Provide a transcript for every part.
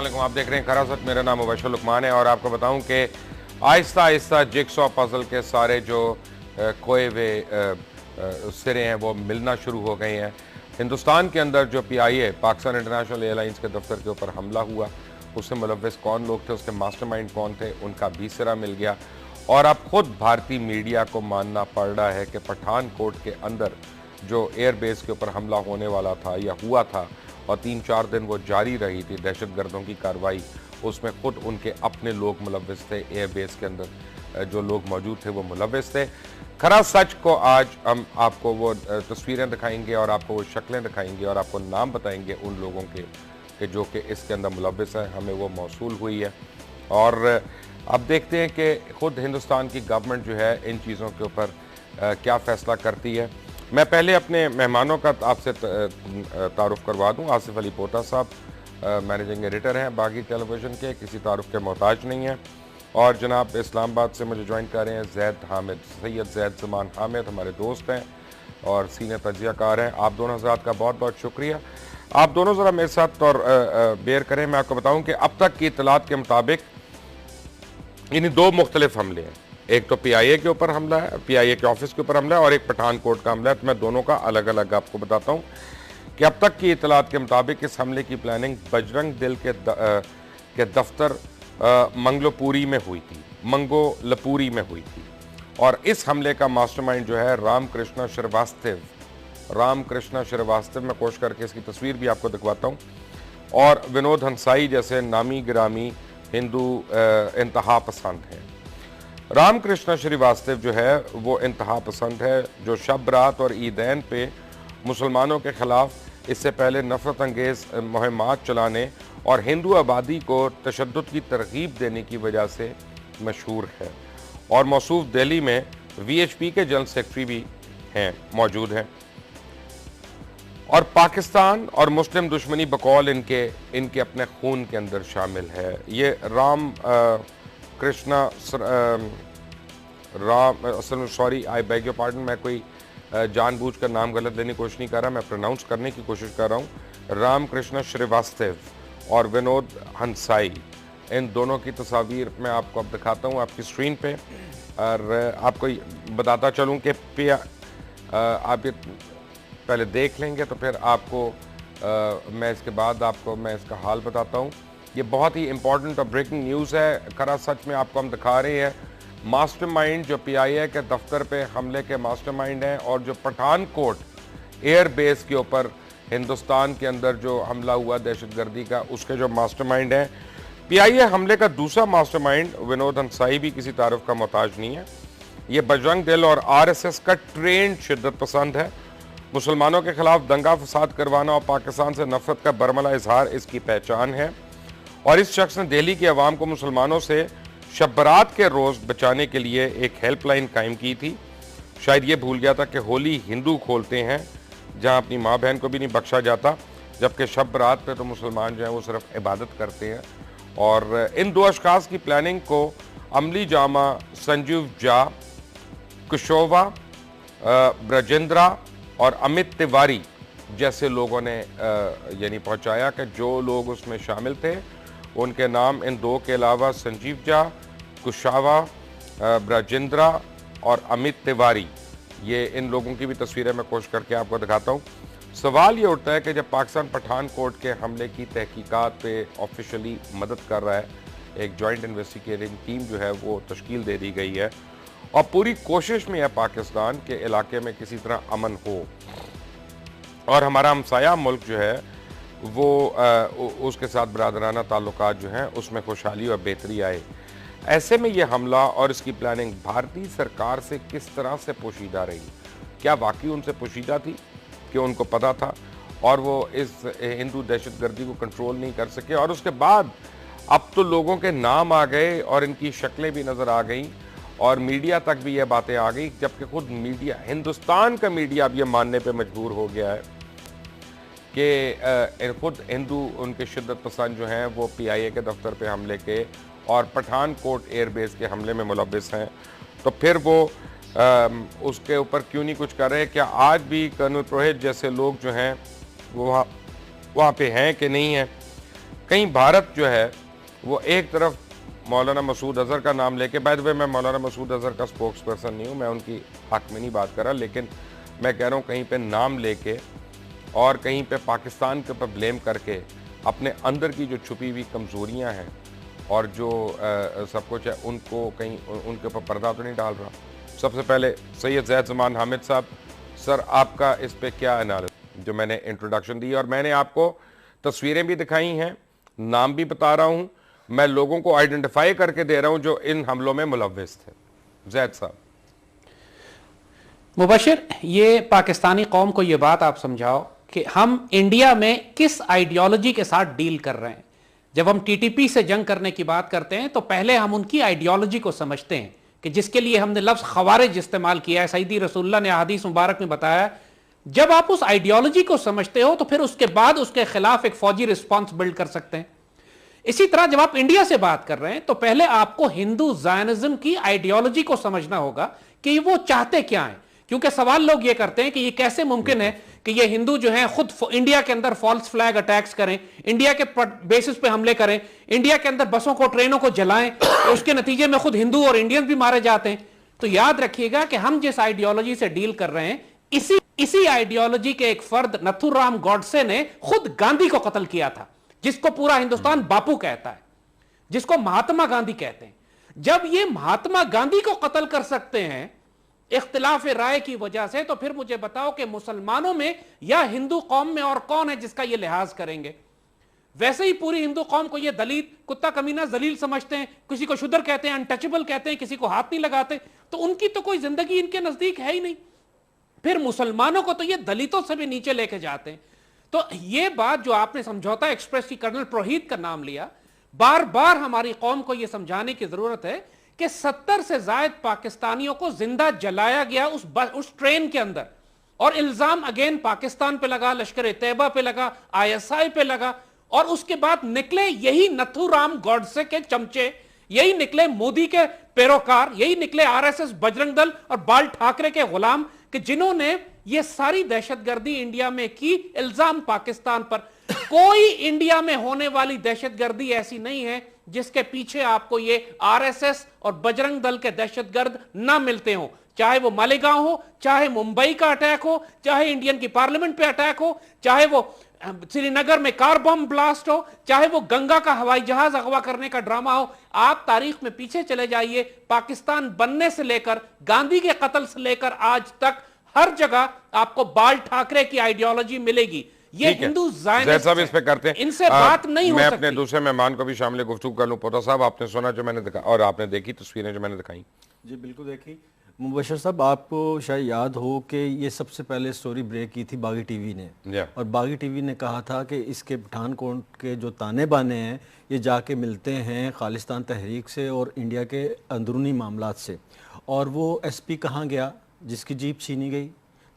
अस्सलाम, आप देख रहे हैं खरा सच। मेरा नाम मुबशर लुकमान है और आपको बताऊं कि आहिस्ता आहिस्ता जिगसॉ पजल के सारे जो खोए हुए सिरे हैं वो मिलना शुरू हो गए हैं। हिंदुस्तान के अंदर जो PIA पाकिस्तान इंटरनेशनल एयरलाइंस के दफ्तर के ऊपर हमला हुआ, उससे मुलव्वस कौन लोग थे, उसके मास्टरमाइंड कौन थे, उनका भी सिरा मिल गया। और अब खुद भारतीय मीडिया को मानना पड़ रहा है कि पठानकोट के अंदर जो एयरबेस के ऊपर हमला होने वाला था या हुआ था और 3-4 दिन वो जारी रही थी दहशतगर्दों की कार्रवाई, उसमें खुद उनके अपने लोग मुलव्वस थे। एयरबेस के अंदर जो लोग मौजूद थे वो मुलव्वस थे। खरा सच को आज हम आपको वो तस्वीरें दिखाएंगे और आपको वो शक्लें दिखाएंगे और आपको नाम बताएंगे उन लोगों के जो कि इसके अंदर मुलव्वस हैं। हमें वो मौसूल हुई है और अब देखते हैं कि खुद हिंदुस्तान की गवर्नमेंट जो है इन चीज़ों के ऊपर क्या फ़ैसला करती है। मैं पहले अपने मेहमानों का आपसे तारुफ करवा दूं। आसिफ अली पोटा साहब मैनेजिंग एडिटर हैं बागी टेलीविज़न के, किसी तारुफ के मोहताज नहीं हैं। और जनाब इस्लामाबाद से मुझे ज्वाइन कर रहे हैं सैयद जैद ज़मान हामिद, हमारे दोस्त हैं और सीनियर तजियाकार हैं। आप दोनों हज़रात का बहुत बहुत शुक्रिया। आप दोनों ज़रा मेरे साथ और बेयर करें। मैं आपको बताऊँ कि अब तक की इतलात के मुताबिक इन दो मुख्तलिफ हमले हैं। एक तो PIA के ऊपर हमला है, PIA के ऑफिस के ऊपर हमला है, और एक पठानकोट का हमला है। तो मैं दोनों का अलग अलग आपको बताता हूँ कि अब तक की इतलात के मुताबिक इस हमले की प्लानिंग बजरंग दल के दफ्तर मंगलोपुरी में हुई थी, मंगोलपुरी में हुई थी। और इस हमले का मास्टरमाइंड जो है रामकृष्ण श्रीवास्तव, मैं कोशिश करके इसकी तस्वीर भी आपको दिखवाता हूँ, और विनोद हंसाई जैसे नामी गिरामी हिंदू इंतहा पसंद हैं। रामकृष्ण श्रीवास्तव जो है वो इंतहा पसंद है, जो शब रात और ईदैन पे मुसलमानों के ख़िलाफ़ इससे पहले नफ़रत अंगेज़ मुहिमात चलाने और हिंदू आबादी को तशद्दुद की तरग़ीब देने की वजह से मशहूर है। और मौसूफ दिल्ली में VHP के जनरल सेक्रेटरी भी हैं, मौजूद हैं। और पाकिस्तान और मुस्लिम दुश्मनी बकौल इनके अपने खून के अंदर शामिल है। ये sorry I beg your pardon, मैं कोई जानबूझकर नाम गलत लेने की कोशिश नहीं कर रहा, मैं प्रोनाउंस करने की कोशिश कर रहा हूँ। रामकृष्ण श्रीवास्तव और विनोद हंसाई, इन दोनों की तस्वीर मैं आपको अब दिखाता हूँ आपकी स्क्रीन पे। और आपको बताता चलूँ कि आप ये पहले देख लेंगे तो फिर आपको मैं इसके बाद आपको मैं इसका हाल बताता हूँ। ये बहुत ही इंपॉर्टेंट और ब्रेकिंग न्यूज़ है। खरा सच में आपको हम दिखा रहे हैं मास्टरमाइंड जो PIA के दफ्तर पे हमले के मास्टरमाइंड हैं, और जो पठानकोट एयरबेस के ऊपर हिंदुस्तान के अंदर जो हमला हुआ दहशतगर्दी का, उसके जो मास्टरमाइंड हैं। PIA हमले का दूसरा मास्टरमाइंड विनोद हंसाई भी किसी तारुफ का मोहताज नहीं है। ये बजरंग दल और RSS का ट्रेंड शिद्दत पसंद है। मुसलमानों के खिलाफ दंगा फसाद करवाना और पाकिस्तान से नफरत का बरमला इजहार इसकी पहचान है। और इस शख्स ने दिल्ली के अवाम को मुसलमानों से शब बरात के रोज़ बचाने के लिए एक हेल्पलाइन कायम की थी। शायद ये भूल गया था कि होली हिंदू खोलते हैं जहां अपनी माँ बहन को भी नहीं बख्शा जाता, जबकि शब बरात पे तो मुसलमान जो हैं वो सिर्फ इबादत करते हैं। और इन दो अशखास की प्लानिंग को अमली जामा संजीव झा, कुशोवा, ब्रजेंद्रा और अमित तिवारी जैसे लोगों ने यानी पहुंचाया कि जो लोग उसमें शामिल थे उनके नाम इन दो के अलावा संजीव झा, कुशावा, ब्रजेंद्रा और अमित तिवारी, ये इन लोगों की भी तस्वीरें मैं कोशिश करके आपको दिखाता हूँ। सवाल ये उठता है कि जब पाकिस्तान पठानकोट के हमले की तहकीकात पे ऑफिशियली मदद कर रहा है, एक जॉइंट इन्वेस्टिगेटिंग टीम जो है वो तश्कील दे दी गई है और पूरी कोशिश में है पाकिस्तान के इलाके में किसी तरह अमन हो और हमारा हमसाया मुल्क जो है वो उसके साथ बरादराना ताल्लुकात जो हैं उसमें खुशहाली और बेहतरी आए। ऐसे में ये हमला और इसकी प्लानिंग भारतीय सरकार से किस तरह से पोशीदा रही? क्या वाकई उनसे पोशीदा थी कि उनको पता था और वो इस हिंदू दहशतगर्दी को कंट्रोल नहीं कर सके? और उसके बाद अब तो लोगों के नाम आ गए और इनकी शक्लें भी नज़र आ गई और मीडिया तक भी ये बातें आ गई, जबकि खुद मीडिया, हिंदुस्तान का मीडिया अब ये मानने पे मजबूर हो गया है कि खुद हिंदू उनके शिद्दत पसंद जो हैं वो PIA के दफ्तर पे हमले के और पठानकोट एयरबेस के हमले में मुलव्वस हैं। तो फिर वो उसके ऊपर क्यों नहीं कुछ कर रहे? क्या आज भी कर्नल पुरोहित जैसे लोग जो हैं वो वहाँ पे हैं कि नहीं हैं? कहीं भारत जो है वो एक तरफ मौलाना मसूद अजहर का नाम लेके, बाय द वे मैं मौलाना मसूद अजहर का स्पोक्स पर्सन नहीं हूँ, मैं उनकी हक में नहीं बात कर रहा, लेकिन मैं कह रहा हूँ कहीं पे नाम लेके और कहीं पे पाकिस्तान के ऊपर ब्लेम करके अपने अंदर की जो छुपी हुई कमज़ोरियाँ हैं और जो सब कुछ है उनको कहीं उनके ऊपर पर्दा तो नहीं डाल रहा। सबसे पहले सैयद ज़ैद ज़मान हामिद साहब, सर आपका इस पे क्या एनालिसिस, जो मैंने इंट्रोडक्शन दी और मैंने आपको तस्वीरें भी दिखाई हैं, नाम भी बता रहा हूँ, मैं लोगों को आइडेंटिफाई करके दे रहा हूँ जो इन हमलों में मुलव्विस थे। ज़ैद साहब। मुबशिर, ये पाकिस्तानी कौम को ये बात आप समझाओ कि हम इंडिया में किस आइडियोलॉजी के साथ डील कर रहे हैं। जब हम टीटीपी से जंग करने की बात करते हैं तो पहले हम उनकी आइडियोलॉजी को समझते हैं कि जिसके लिए हमने लफ्ज खवारिज इस्तेमाल किया है। सईदी रसूलुल्लाह ने हदीस मुबारक में बताया, जब आप उस आइडियोलॉजी को समझते हो तो फिर उसके बाद उसके खिलाफ एक फौजी रिस्पॉन्स बिल्ड कर सकते हैं। इसी तरह जब आप इंडिया से बात कर रहे हैं तो पहले आपको हिंदू जायनिज्म की आइडियोलॉजी को समझना होगा कि वो चाहते क्या हैं। क्योंकि सवाल लोग ये करते हैं कि ये कैसे मुमकिन है कि ये हिंदू जो हैं खुद इंडिया के अंदर फॉल्स फ्लैग अटैक्स करें, इंडिया के बेसिस पे हमले करें, इंडिया के अंदर बसों को ट्रेनों को जलाएं, तो उसके नतीजे में खुद हिंदू और इंडियंस भी मारे जाते हैं। तो याद रखिएगा कि हम जिस आइडियोलॉजी से डील कर रहे हैं, इसी आइडियोलॉजी के एक फर्द नथुराम गॉडसे ने खुद गांधी को कत्ल किया था, जिसको पूरा हिंदुस्तान बापू कहता है, जिसको महात्मा गांधी कहते हैं। जब ये महात्मा गांधी को कत्ल कर सकते हैं इख्तिलाफ राय की वजह से, तो फिर मुझे बताओ कि मुसलमानों में या हिंदू कौम में और कौन है जिसका ये लिहाज करेंगे। वैसे ही पूरी हिंदू कौम को ये दलित, कुत्ता कमीना, जलील समझते हैं, किसी को शुद्र कहते हैं, अनटचेबल कहते हैं, किसी को हाथ नहीं लगाते, तो उनकी तो कोई जिंदगी इनके नजदीक है ही नहीं। फिर मुसलमानों को तो ये दलितों से भी नीचे लेके जाते हैं। तो ये बात जो आपने समझौता एक्सप्रेस की कर्नल पुरोहित का नाम लिया, बार बार हमारी कौम को यह समझाने की जरूरत है कि 70 से ज्यादा पाकिस्तानियों को जिंदा जलाया गया उस ट्रेन के अंदर, और इल्जाम अगेन पाकिस्तान पे लगा, लश्कर तैयबा पे लगा, आईएसआई पे लगा, और उसके बाद निकले यही नथुराम गॉडसे के चमचे, यही निकले मोदी के पैरोकार, यही निकले आरएसएस, बजरंग दल और बाल ठाकरे के गुलाम, कि जिन्होंने ये सारी दहशतगर्दी इंडिया में की, इल्जाम पाकिस्तान पर। कोई इंडिया में होने वाली दहशतगर्दी ऐसी नहीं है जिसके पीछे आपको ये आरएसएस और बजरंग दल के दहशतगर्द ना मिलते हो, चाहे वो मालेगांव हो, चाहे मुंबई का अटैक हो, चाहे इंडियन की पार्लियामेंट पे अटैक हो, चाहे वो श्रीनगर में कार बम ब्लास्ट हो, चाहे वो गंगा का हवाई जहाज अगवा करने का ड्रामा हो। आप तारीख में पीछे चले जाइए, पाकिस्तान बनने से लेकर, गांधी के कत्ल से लेकर आज तक हर जगह आपको बाल ठाकरे की आइडियोलॉजी मिलेगी। ये हिंदू जैसा भी इस पे करते हैं, इनसे बात नहीं हो सकती। मैं अपने दूसरे मेहमान को भी शामिल गुफ्तगू कर लूं। पोता साहब, आपने सुना जो मैंने दिखा और आपने देखी तस्वीरें जो मैंने दिखाई? जी बिल्कुल देखी। मुबशर साहब, आपको शायद याद हो कि ये सबसे पहले स्टोरी ब्रेक की थी बागी टीवी ने, और बागी टीवी ने कहा था कि इसके पठानकोट के जो ताने बाने हैं ये जाके मिलते हैं खालिस्तान तहरीक से और इंडिया के अंदरूनी मामलात से। और वो एसपी कहाँ गया जिसकी जीप छीनी गई?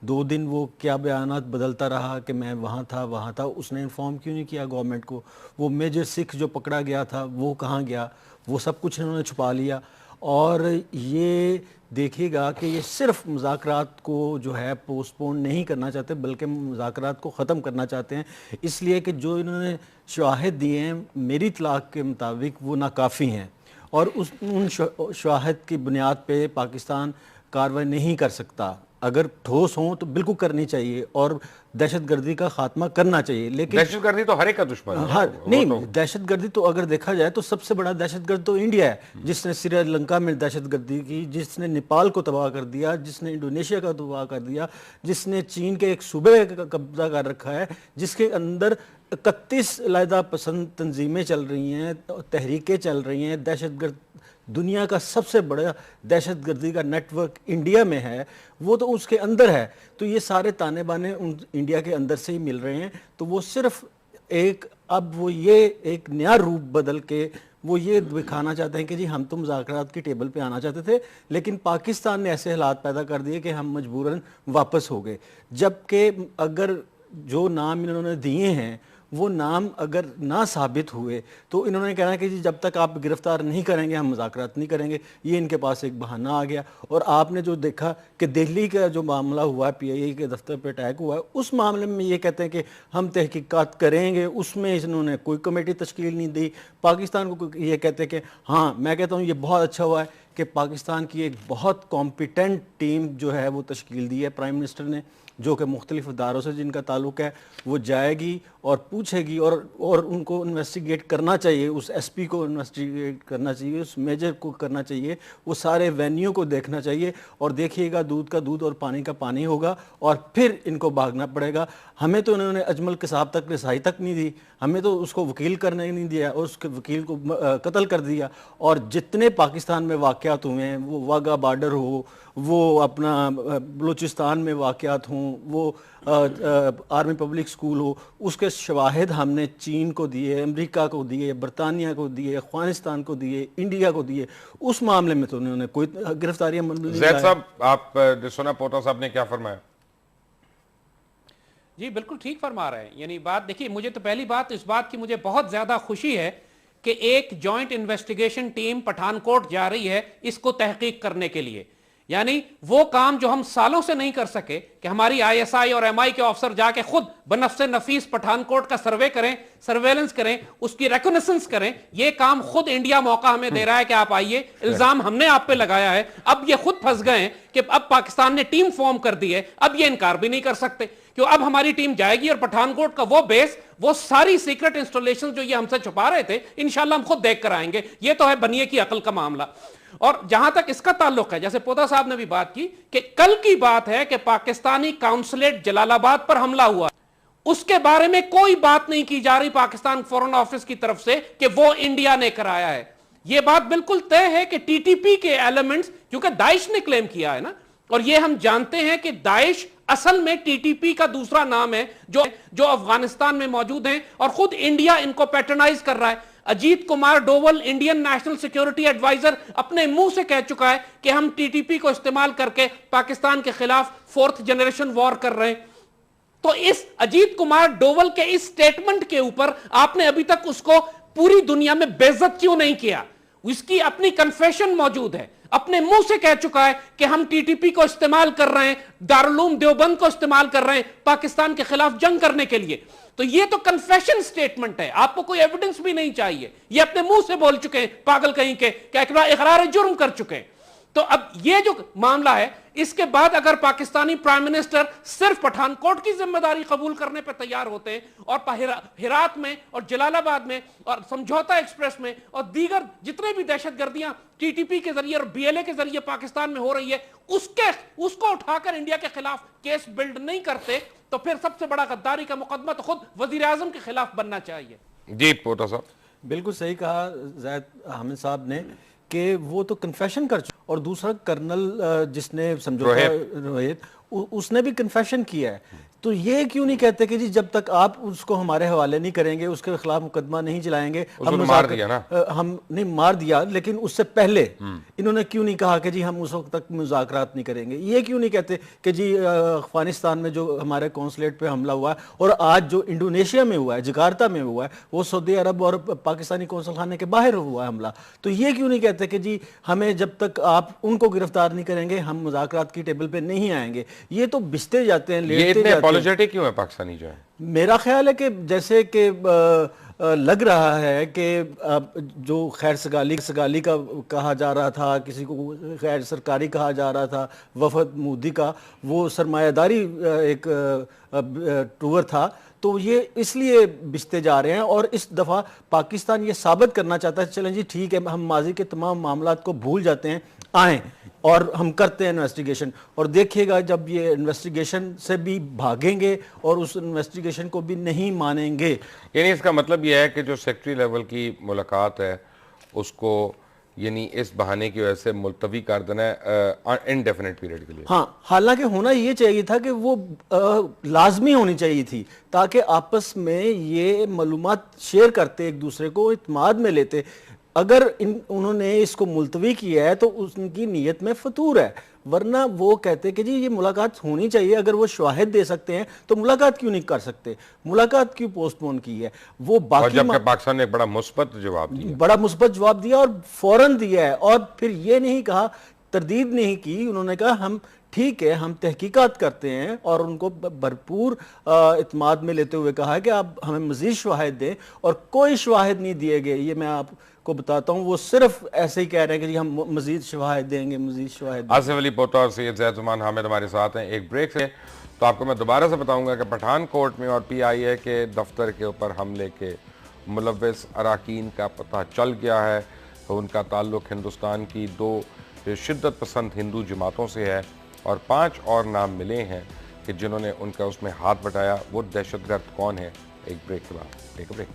2 दिन वो क्या बयानात बदलता रहा कि मैं वहाँ था। उसने इन्फॉर्म क्यों नहीं किया गवर्नमेंट को? वो मेजर सिख जो पकड़ा गया था वो कहाँ गया? वो सब कुछ इन्होंने छुपा लिया। और ये देखिएगा कि ये सिर्फ मुज़ाकरात को जो है पोस्टपोन नहीं करना चाहते, बल्कि मुज़ाकरात को ख़त्म करना चाहते हैं, इसलिए कि जो इन्होंने शवाहिद दिए हैं मेरी इत्तलाक के मुताबिक वो नाकाफ़ी हैं, और उन शवाहिद की बुनियाद पे पाकिस्तान कार्रवाई नहीं कर सकता। अगर ठोस हो तो बिल्कुल करनी चाहिए और दहशतगर्दी का खात्मा करना चाहिए। लेकिन दहशतगर्दी तो हर एक का दुश्मन है। हाँ, नहीं, दहशतगर्दी तो अगर देखा जाए तो सबसे बड़ा दहशतगर्द तो इंडिया है, जिसने श्रीलंका में दहशतगर्दी की, जिसने नेपाल को तबाह कर दिया, जिसने इंडोनेशिया का तबाह कर दिया, जिसने चीन के एक सूबे का कब्जा कर रखा है, जिसके अंदर 31 अलहदा पसंद तंजीमें चल रही हैं, तहरीकें चल रही हैं। दहशतगर्द दुनिया का सबसे बड़ा दहशतगर्दी का नेटवर्क इंडिया में है, वो तो उसके अंदर है। तो ये सारे ताने बाने इंडिया के अंदर से ही मिल रहे हैं। तो वो सिर्फ अब वो ये एक नया रूप बदल के वो ये दिखाना चाहते हैं कि जी हम तो मुज़ाकरात की टेबल पे आना चाहते थे, लेकिन पाकिस्तान ने ऐसे हालात पैदा कर दिए कि हम मजबूरन वापस हो गए। जबकि अगर जो नाम इन्होंने दिए हैं वो नाम अगर ना साबित हुए तो इन्होंने कहना कि जी जब तक आप गिरफ्तार नहीं करेंगे हम मुज़ाकरात नहीं करेंगे। ये इनके पास एक बहाना आ गया। और आपने जो देखा कि दिल्ली का जो मामला हुआ, PIA के दफ्तर पर अटैक हुआ, उस मामले में ये कहते हैं कि हम तहकीकात करेंगे, उसमें इन्होंने कोई कमेटी तश्कील नहीं दी। पाकिस्तान को ये कहते हैं कि हाँ, मैं कहता हूँ ये बहुत अच्छा हुआ है कि पाकिस्तान की एक बहुत कॉम्पिटेंट टीम जो है वो तश्कील दी है प्राइम मिनिस्टर ने, जो कि मुख्तलिफ इदारों से जिनका ताल्लुक़ है, वो जाएगी और पूछेगी और उनको इन्वेस्टिगेट करना चाहिए, उस SP को इन्वेस्टिगेट करना चाहिए, उस मेजर को करना चाहिए, वो सारे वेन्यू को देखना चाहिए। और देखिएगा दूध का दूध और पानी का पानी होगा और फिर इनको भागना पड़ेगा। हमें तो उन्होंने अजमल कसाब तक रिसाई तक नहीं दी, हमें तो उसको वकील करने नहीं दिया और उसके वकील को कत्ल कर दिया। और जितने पाकिस्तान में वाक़यात हुए हैं, वो वाघा बॉर्डर हो, वो अपना बलूचिस्तान में वाक़यात हों, वो आर्मी पब्लिक स्कूल हो, उसके शवाहिद हमने चीन को दिए, अमेरिका को दिए, बरतानिया को दिए, अफगानिस्तान को दिए, इंडिया को दिए। उस मामले में तो उन्होंने कोई गिरफ्तारियां नहीं। जैद साहब, आप सुना पोटा साहब ने क्या फरमाया? जी बिल्कुल ठीक फरमा रहे हैं। यानी बात देखिए, मुझे तो पहली बात इस बात की मुझे बहुत ज्यादा खुशी है कि एक जॉइंट इन्वेस्टिगेशन टीम पठानकोट जा रही है इसको तहकीक करने के लिए। यानी वो काम जो हम सालों से नहीं कर सके कि हमारी ISI और MI के ऑफिसर जाके खुद बनफ्से नफीस पठानकोट का सर्वे करें, सर्वेलेंस करें, उसकी रिकॉग्निशंस करें, ये काम खुद इंडिया मौका हमें दे रहा है कि आप आइए, इल्जाम हमने आप पे लगाया है। अब ये खुद फंस गए हैं कि अब पाकिस्तान ने टीम फॉर्म कर दी है, अब ये इनकार भी नहीं कर सकते क्यों अब हमारी टीम जाएगी और पठानकोट का वो बेस, वो सारी सीक्रेट इंस्टॉलेशन जो ये हमसे छुपा रहे थे, इंशाल्लाह हम खुद देख कर आएंगे। ये तो है बनिए की अकल का मामला। और जहां तक इसका ताल्लुक है, जैसे पोता साहब ने भी बात की कि कल की बात है कि पाकिस्तानी काउंसलेट जलालाबाद पर हमला हुआ, उसके बारे में कोई बात नहीं की जा रही पाकिस्तान फॉरेन ऑफिस की तरफ से कि वो इंडिया ने कराया है। यह बात बिल्कुल तय है कि TTP के एलिमेंट्स, क्योंकि दाइश ने क्लेम किया है ना, और ये हम जानते हैं कि दाइश असल में TTP का दूसरा नाम है जो अफगानिस्तान में मौजूद है और खुद इंडिया इनको पैटर्नाइज कर रहा है। Ajit Kumar Doval, Indian national security adviser, अपने मुंह से कह चुका है कि हम TTP को इस्तेमाल करके पाकिस्तान के खिलाफ 4th जनरेशन वॉर कर रहे हैं। तो इस अजीत कुमार डोवल के इस स्टेटमेंट के ऊपर आपने अभी तक उसको पूरी दुनिया में बेइज्जत क्यों नहीं किया? उसकी अपनी कन्फेशन मौजूद है, अपने मुंह से कह चुका है कि हम TTP को इस्तेमाल कर रहे हैं, दारुल देवबंद को इस्तेमाल कर रहे हैं पाकिस्तान के खिलाफ जंग करने के लिए। तो ये तो कन्फेशन स्टेटमेंट है, आपको कोई एविडेंस भी नहीं चाहिए, ये अपने मुंह से बोल चुके हैं पागल कहीं के, क्या इकरार जुर्म कर चुके हैं। तो अब ये जो मामला है, इसके बाद अगर पाकिस्तानी प्राइम मिनिस्टर सिर्फ पठानकोट की जिम्मेदारी कबूल करने पर तैयार होते हैं और हेरात में और जलालाबाद में और समझौता एक्सप्रेस में और दीगर जितने भी दहशतगर्दियां TTP के जरिए और BLA के जरिए पाकिस्तान में हो रही है, उसको उठाकर इंडिया के खिलाफ केस बिल्ड नहीं करते, तो फिर सबसे बड़ा गद्दारी का मुकदमा तो खुद वजीर आजम के खिलाफ बनना चाहिए। जी पोटा साहब, बिल्कुल सही कहा ज़ैद हामिद साहब ने कि वो तो कन्फेशन कर चुका। और दूसरा कर्नल जिसने समझौता, रोहित, उसने भी कन्फेशन किया है। तो ये क्यों नहीं कहते कि जी जब तक आप उसको हमारे हवाले नहीं करेंगे, उसके खिलाफ मुकदमा नहीं चलाएंगे, हम मार दिया ना, हम नहीं मार दिया, लेकिन उससे पहले इन्होंने क्यों नहीं कहा कि जी हम उस वक्त तक मुज़ाकरात नहीं करेंगे? ये क्यों नहीं कहते कि जी अफगानिस्तान में जो हमारे कौंसलेट पे हमला हुआ है और आज जो इंडोनेशिया में हुआ है, जकार्ता में हुआ है, वो सऊदी अरब और पाकिस्तानी कौंसल खाने के बाहर हुआ है हमला, तो ये क्यों नहीं कहते कि जी हमें जब तक आप उनको गिरफ्तार नहीं करेंगे हम मुज़ाकरात की टेबल पे नहीं आएंगे? ये तो बिछते जाते हैं, लेटते जाते हैं। अपॉलोजेटिक क्यों है पाकिस्तानी जो है? मेरा ख्याल है कि जैसे कि लग रहा है कि जो खैर सगाली का कहा जा रहा था, किसी को खैर सरकारी कहा जा रहा था, वफद मोदी का वो सरमायादारी एक टूर था, तो ये इसलिए बिछते जा रहे हैं। और इस दफ़ा पाकिस्तान ये साबित करना चाहता है चलें जी ठीक है, हम माजी के तमाम मामलात को भूल जाते हैं, आएँ और हम करते हैं इन्वेस्टिगेशन। और देखिएगा जब ये इन्वेस्टिगेशन से भी भागेंगे और उस इन्वेस्टिगेशन को भी नहीं मानेंगे। यानी इसका मतलब यह है कि जो सेक्रेटरी लेवल की मुलाकात है उसको यानी इस बहाने की वजह से मुलतवी कर देना है इनडेफिनेट पीरियड के लिए। हाँ, हालांकि होना ये चाहिए था कि वो लाजमी होनी चाहिए थी, ताकि आपस में ये मालूमात शेयर करते, एक दूसरे को इत्माद में लेते। अगर उन्होंने इसको मुलतवी किया है तो उनकी नीयत में फतूर है, वरना वो कहते कि जी ये मुलाकात होनी चाहिए, अगर वो शवाहिद दे सकते हैं तो मुलाकात क्यों नहीं कर सकते, मुलाकात क्यों पोस्टपोन की है। वो बाकी जबकि पाकिस्तान ने एक बड़ा मुस्बत जवाब दिया, बड़ा मुस्बत जवाब दिया और फौरन दिया है, और फिर ये नहीं कहा, तरदीद नहीं की, उन्होंने कहा हम ठीक है हम तहकीकात करते हैं, और उनको भरपूर इत्माद में लेते हुए कहा है कि आप हमें मजीद शवाहिद दें, और कोई शवाहिद नहीं दिए गए। ये मैं आपको बताता हूँ, वो सिर्फ ऐसे ही कह रहे हैं कि जी हम मजीद शवाहिद देंगे, मजीद शवाहिद। आसिफ अली पोता और सैयद ज़ैद-उस्मान हामिद हमारे साथ हैं। एक ब्रेक से तो आपको मैं दोबारा से बताऊंगा कि पठानकोट में और PIA के दफ्तर के ऊपर हमले के मुलव्वस अराकीन का पता चल गया है। उनका ताल्लुक हिंदुस्तान की 2 शिद्दत पसंद हिंदू जमातों से है, और 5 और नाम मिले हैं कि जिन्होंने उनका उसमें हाथ बटाया। वो दहशतगर्द कौन है? एक ब्रेक के बाद। एक ब्रेक।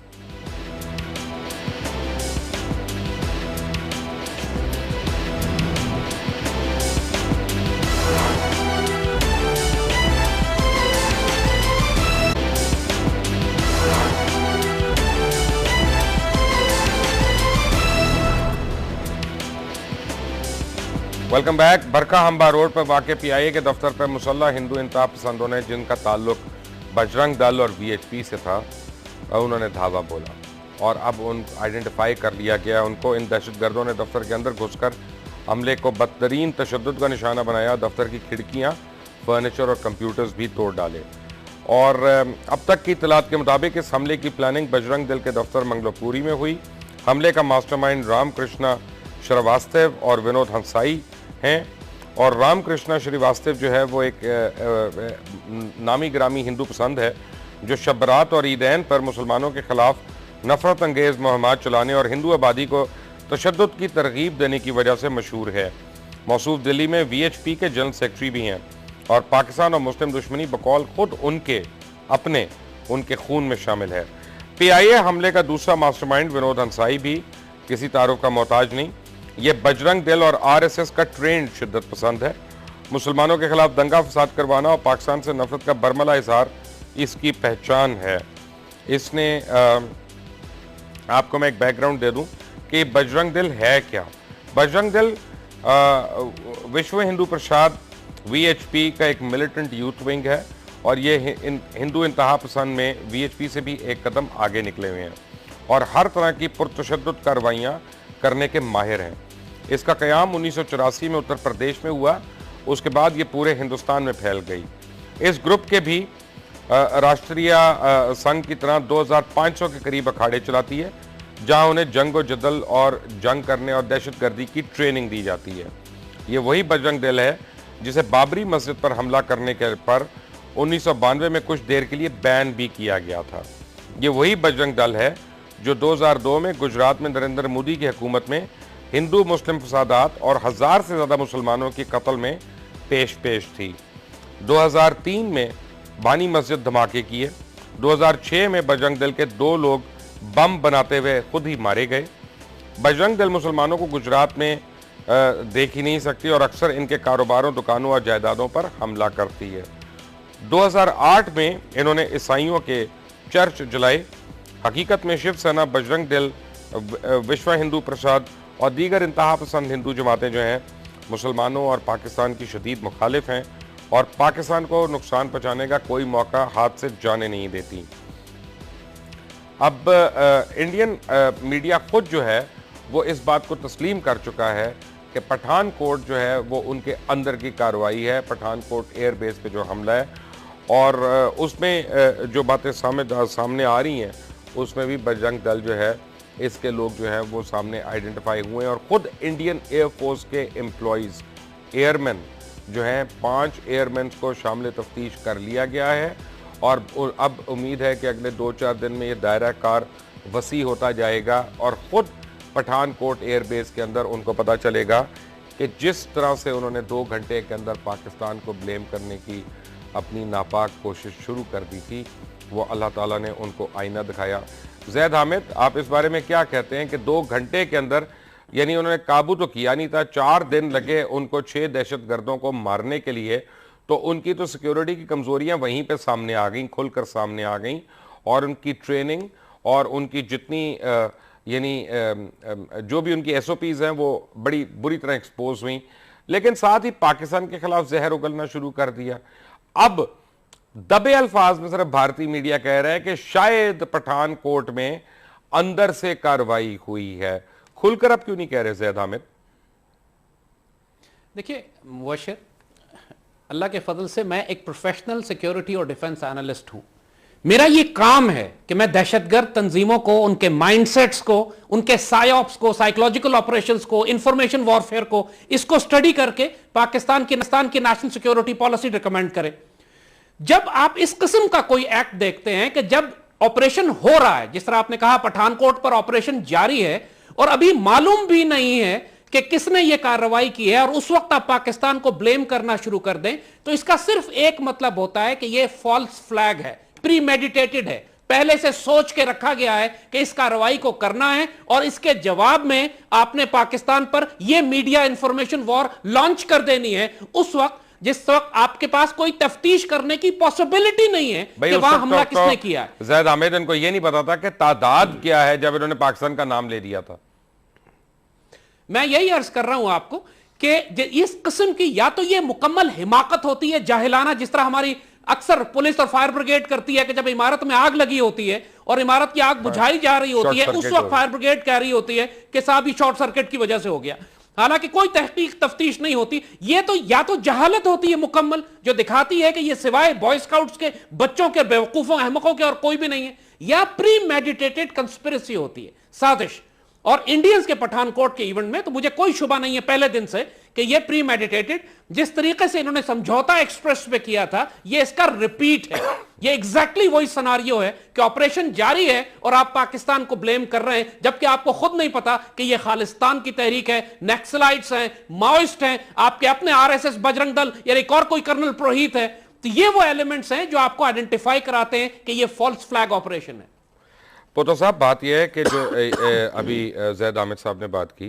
Welcome back. बरका हम्बा रोड पर वाक़ PIA के दफ्तर पर मुसल्लह हिंदू इंतहा पसंदों ने, जिनका ताल्लुक बजरंग दल और VHP से था, उन्होंने धावा बोला और अब उन आइडेंटिफाई कर लिया गया उनको। इन दहशतगर्दों ने दफ्तर के अंदर घुसकर हमले को बदतरीन तशद्दुद का निशाना बनाया। दफ्तर की खिड़कियाँ, फर्नीचर और कंप्यूटर्स भी तोड़ डाले। और अब तक की इतलात के मुताबिक इस हमले की प्लानिंग बजरंग दल के दफ्तर मंगलोपुरी में हुई। हमले का मास्टरमाइंड रामकृष्णा श्रीवास्तव और विनोद हंसाई हैं। और रामकृष्णा श्रीवास्तव जो है वो एक नामी ग्रामी हिंदू पसंद है, जो शबरात और ईदैन पर मुसलमानों के खिलाफ नफरत अंगेज़ मुहिमात चलाने और हिंदू आबादी को तशद्दुद की तरगीब देने की वजह से मशहूर है। मौसूफ दिल्ली में VHP के जनरल सेक्रेटरी भी हैं, और पाकिस्तान और मुस्लिम दुश्मनी बकौल खुद उनके खून में शामिल है। PIA हमले का दूसरा मास्टरमाइंड विनोद हंसाई भी किसी तारुफ का मोहताज नहीं। ये बजरंग दल और RSS का ट्रेंड शिद्दत पसंद है। मुसलमानों के खिलाफ दंगा फसाद करवाना और पाकिस्तान से नफरत का बरमला इजहार इसकी पहचान है। इसने आपको मैं एक बैकग्राउंड दे दूं कि बजरंग दल है क्या। बजरंग दल विश्व हिंदू परिषद VHP का एक मिलिटेंट यूथ विंग है, और ये हिंदू इंतहा पसंद में VHP से भी एक कदम आगे निकले हुए हैं और हर तरह की पुरतशद्दुद कार्रवाइयाँ करने के माहिर हैं। इसका क़याम 1984 में उत्तर प्रदेश में हुआ, उसके बाद ये पूरे हिंदुस्तान में फैल गई। इस ग्रुप के भी राष्ट्रीय संघ की तरह 2500 के करीब अखाड़े चलाती है, जहां उन्हें जंग व जदल और जंग करने और दहशतगर्दी की ट्रेनिंग दी जाती है। ये वही बजरंग दल है जिसे बाबरी मस्जिद पर हमला करने के पर 1992 में कुछ देर के लिए बैन भी किया गया था। ये वही बजरंग दल है जो 2002 में गुजरात में नरेंद्र मोदी की हुकूमत में हिंदू मुस्लिम फसादात और 1000 से ज़्यादा मुसलमानों की कत्ल में पेश थी। 2003 में बानी मस्जिद धमाके किए। 2006 में बजरंग दल के 2 लोग बम बनाते हुए खुद ही मारे गए। बजरंग दल मुसलमानों को गुजरात में देख ही नहीं सकती और अक्सर इनके कारोबारों, दुकानों और जायदादों पर हमला करती है। 2008 में इन्होंने ईसाइयों के चर्च जलाए। हकीकत में शिवसेना, बजरंग दल, विश्व हिंदू परिषद और दीगर इंतहा पसंद हिंदू जमातें जो हैं मुसलमानों और पाकिस्तान की शदीद मुखालिफ हैं और पाकिस्तान को नुकसान पहुँचाने का कोई मौका हाथ से जाने नहीं देती। अब इंडियन मीडिया खुद जो है वो इस बात को तस्लीम कर चुका है कि पठानकोट जो है वो उनके अंदर की कार्रवाई है, पठानकोट एयरबेस पे जो हमला है, और उसमें जो बातें सामने आ रही हैं उसमें भी बजरंग दल जो है इसके लोग जो है वो सामने आइडेंटिफाई हुए हैं। और ख़ुद इंडियन एयरफोर्स के एम्प्लॉयज़, एयरमैन जो हैं, 5 एयरमैन को शामिल तफ्तीश कर लिया गया है और अब उम्मीद है कि अगले 2-4 दिन में ये दायरा कार वसी होता जाएगा और ख़ुद पठानकोट एयरबेस के अंदर उनको पता चलेगा कि जिस तरह से उन्होंने 2 घंटे के अंदर पाकिस्तान को ब्लेम करने की अपनी नापाक कोशिश शुरू कर दी थी, वो अल्लाह ताला ने उनको आईना दिखाया। ज़ैद हामिद, आप इस बारे में क्या कहते हैं कि 2 घंटे के अंदर, यानी उन्होंने काबू तो किया नहीं था, 4 दिन लगे उनको 6 दहशतगर्दों को मारने के लिए, तो उनकी तो सिक्योरिटी की कमज़ोरियाँ वहीं पे सामने आ गई, खुलकर सामने आ गई, और उनकी ट्रेनिंग और उनकी जितनी यानी जो भी उनकी SOPs हैं वो बड़ी बुरी तरह एक्सपोज हुई, लेकिन साथ ही पाकिस्तान के खिलाफ जहर उगलना शुरू कर दिया। अब दबे अल्फाज में सिर्फ भारतीय मीडिया कह रहा है कि शायद पठानकोट में अंदर से कार्रवाई हुई है। खुलकर अब क्यों नहीं कह रहे ज़ैद हामिद? देखिए मुबशर, अल्लाह के फजल से मैं एक प्रोफेशनल सिक्योरिटी और डिफेंस एनालिस्ट हूं। मेरा ये काम है कि मैं दहशतगर्द तंजीमों को, उनके माइंडसेट्स को, उनके साइऑप्स को, साइकोलॉजिकल ऑपरेशंस को, इंफॉर्मेशन वॉरफेयर को, इसको स्टडी करके पाकिस्तान की नेशनल सिक्योरिटी पॉलिसी रिकमेंड करें। जब आप इस किस्म का कोई एक्ट देखते हैं कि जब ऑपरेशन हो रहा है, जिस तरह आपने कहा पठानकोट पर ऑपरेशन जारी है और अभी मालूम भी नहीं है कि किसने यह कार्रवाई की है, और उस वक्त आप पाकिस्तान को ब्लेम करना शुरू कर दें, तो इसका सिर्फ एक मतलब होता है कि यह फॉल्स फ्लैग है, प्री मेडिटेटेड है, पहले से सोच के रखा गया है कि इस कार्रवाई को करना है, और इसके जवाब में आपने पाकिस्तान पर यह मीडिया इंफॉर्मेशन वॉर लॉन्च कर देनी है उस वक्त जिस वक्त आपके पास कोई तफ्तीश करने की पॉसिबिलिटी नहीं है कि वहां हमला किसने किया है। ज़ैद हामिद, इनको यह नहीं पता था कि तादाद क्या है जब इन्होंने पाकिस्तान का नाम ले दिया था। मैं यही अर्ज कर रहा हूं आपको कि इस किस्म की या तो यह मुकम्मल हिमाकत होती है, जाहिलाना, जिस तरह हमारी अक्सर पुलिस और फायर ब्रिगेड करती है कि जब इमारत में आग लगी होती है और इमारत की आग बुझाई जा रही होती है, उस वक्त फायर ब्रिगेड कह रही होती है कि साहब ये शॉर्ट सर्किट की वजह से हो गया, हालांकि कोई तहकीक तफ्तीश नहीं होती। ये तो या तो जहालत होती है मुकम्मल, जो दिखाती है कि ये सिवाय बॉय स्काउट्स के बच्चों के, बेवकूफों, अहमकों के और कोई भी नहीं है, या प्री मेडिटेटेड कंस्पिरेसी होती है, साजिश। और इंडियंस के पठानकोट के इवेंट में तो मुझे कोई शुबा नहीं है पहले दिन से कि ये प्री मेडिटेटेड, जिस तरीके से इन्होंने समझौता एक्सप्रेस पे किया था, ये इसका रिपीट है। ये एग्जैक्टली वही सिनारियो है कि ऑपरेशन जारी है और आप पाकिस्तान को ब्लेम कर रहे हैं, जबकि आपको खुद नहीं पता कि ये खालिस्तान की तहरीक है, नक्सलाइट्स हैं, माओइस्ट हैं, आपके अपने RSS बजरंग दल या एक और कोई कर्नल पुरोहित है। तो ये वो एलिमेंट्स हैं जो आपको आइडेंटिफाई कराते हैं कि ये फॉल्स फ्लैग ऑपरेशन है। पोतो साहब, बात यह है कि जो अभी ज़ैद हामिद साहब ने बात की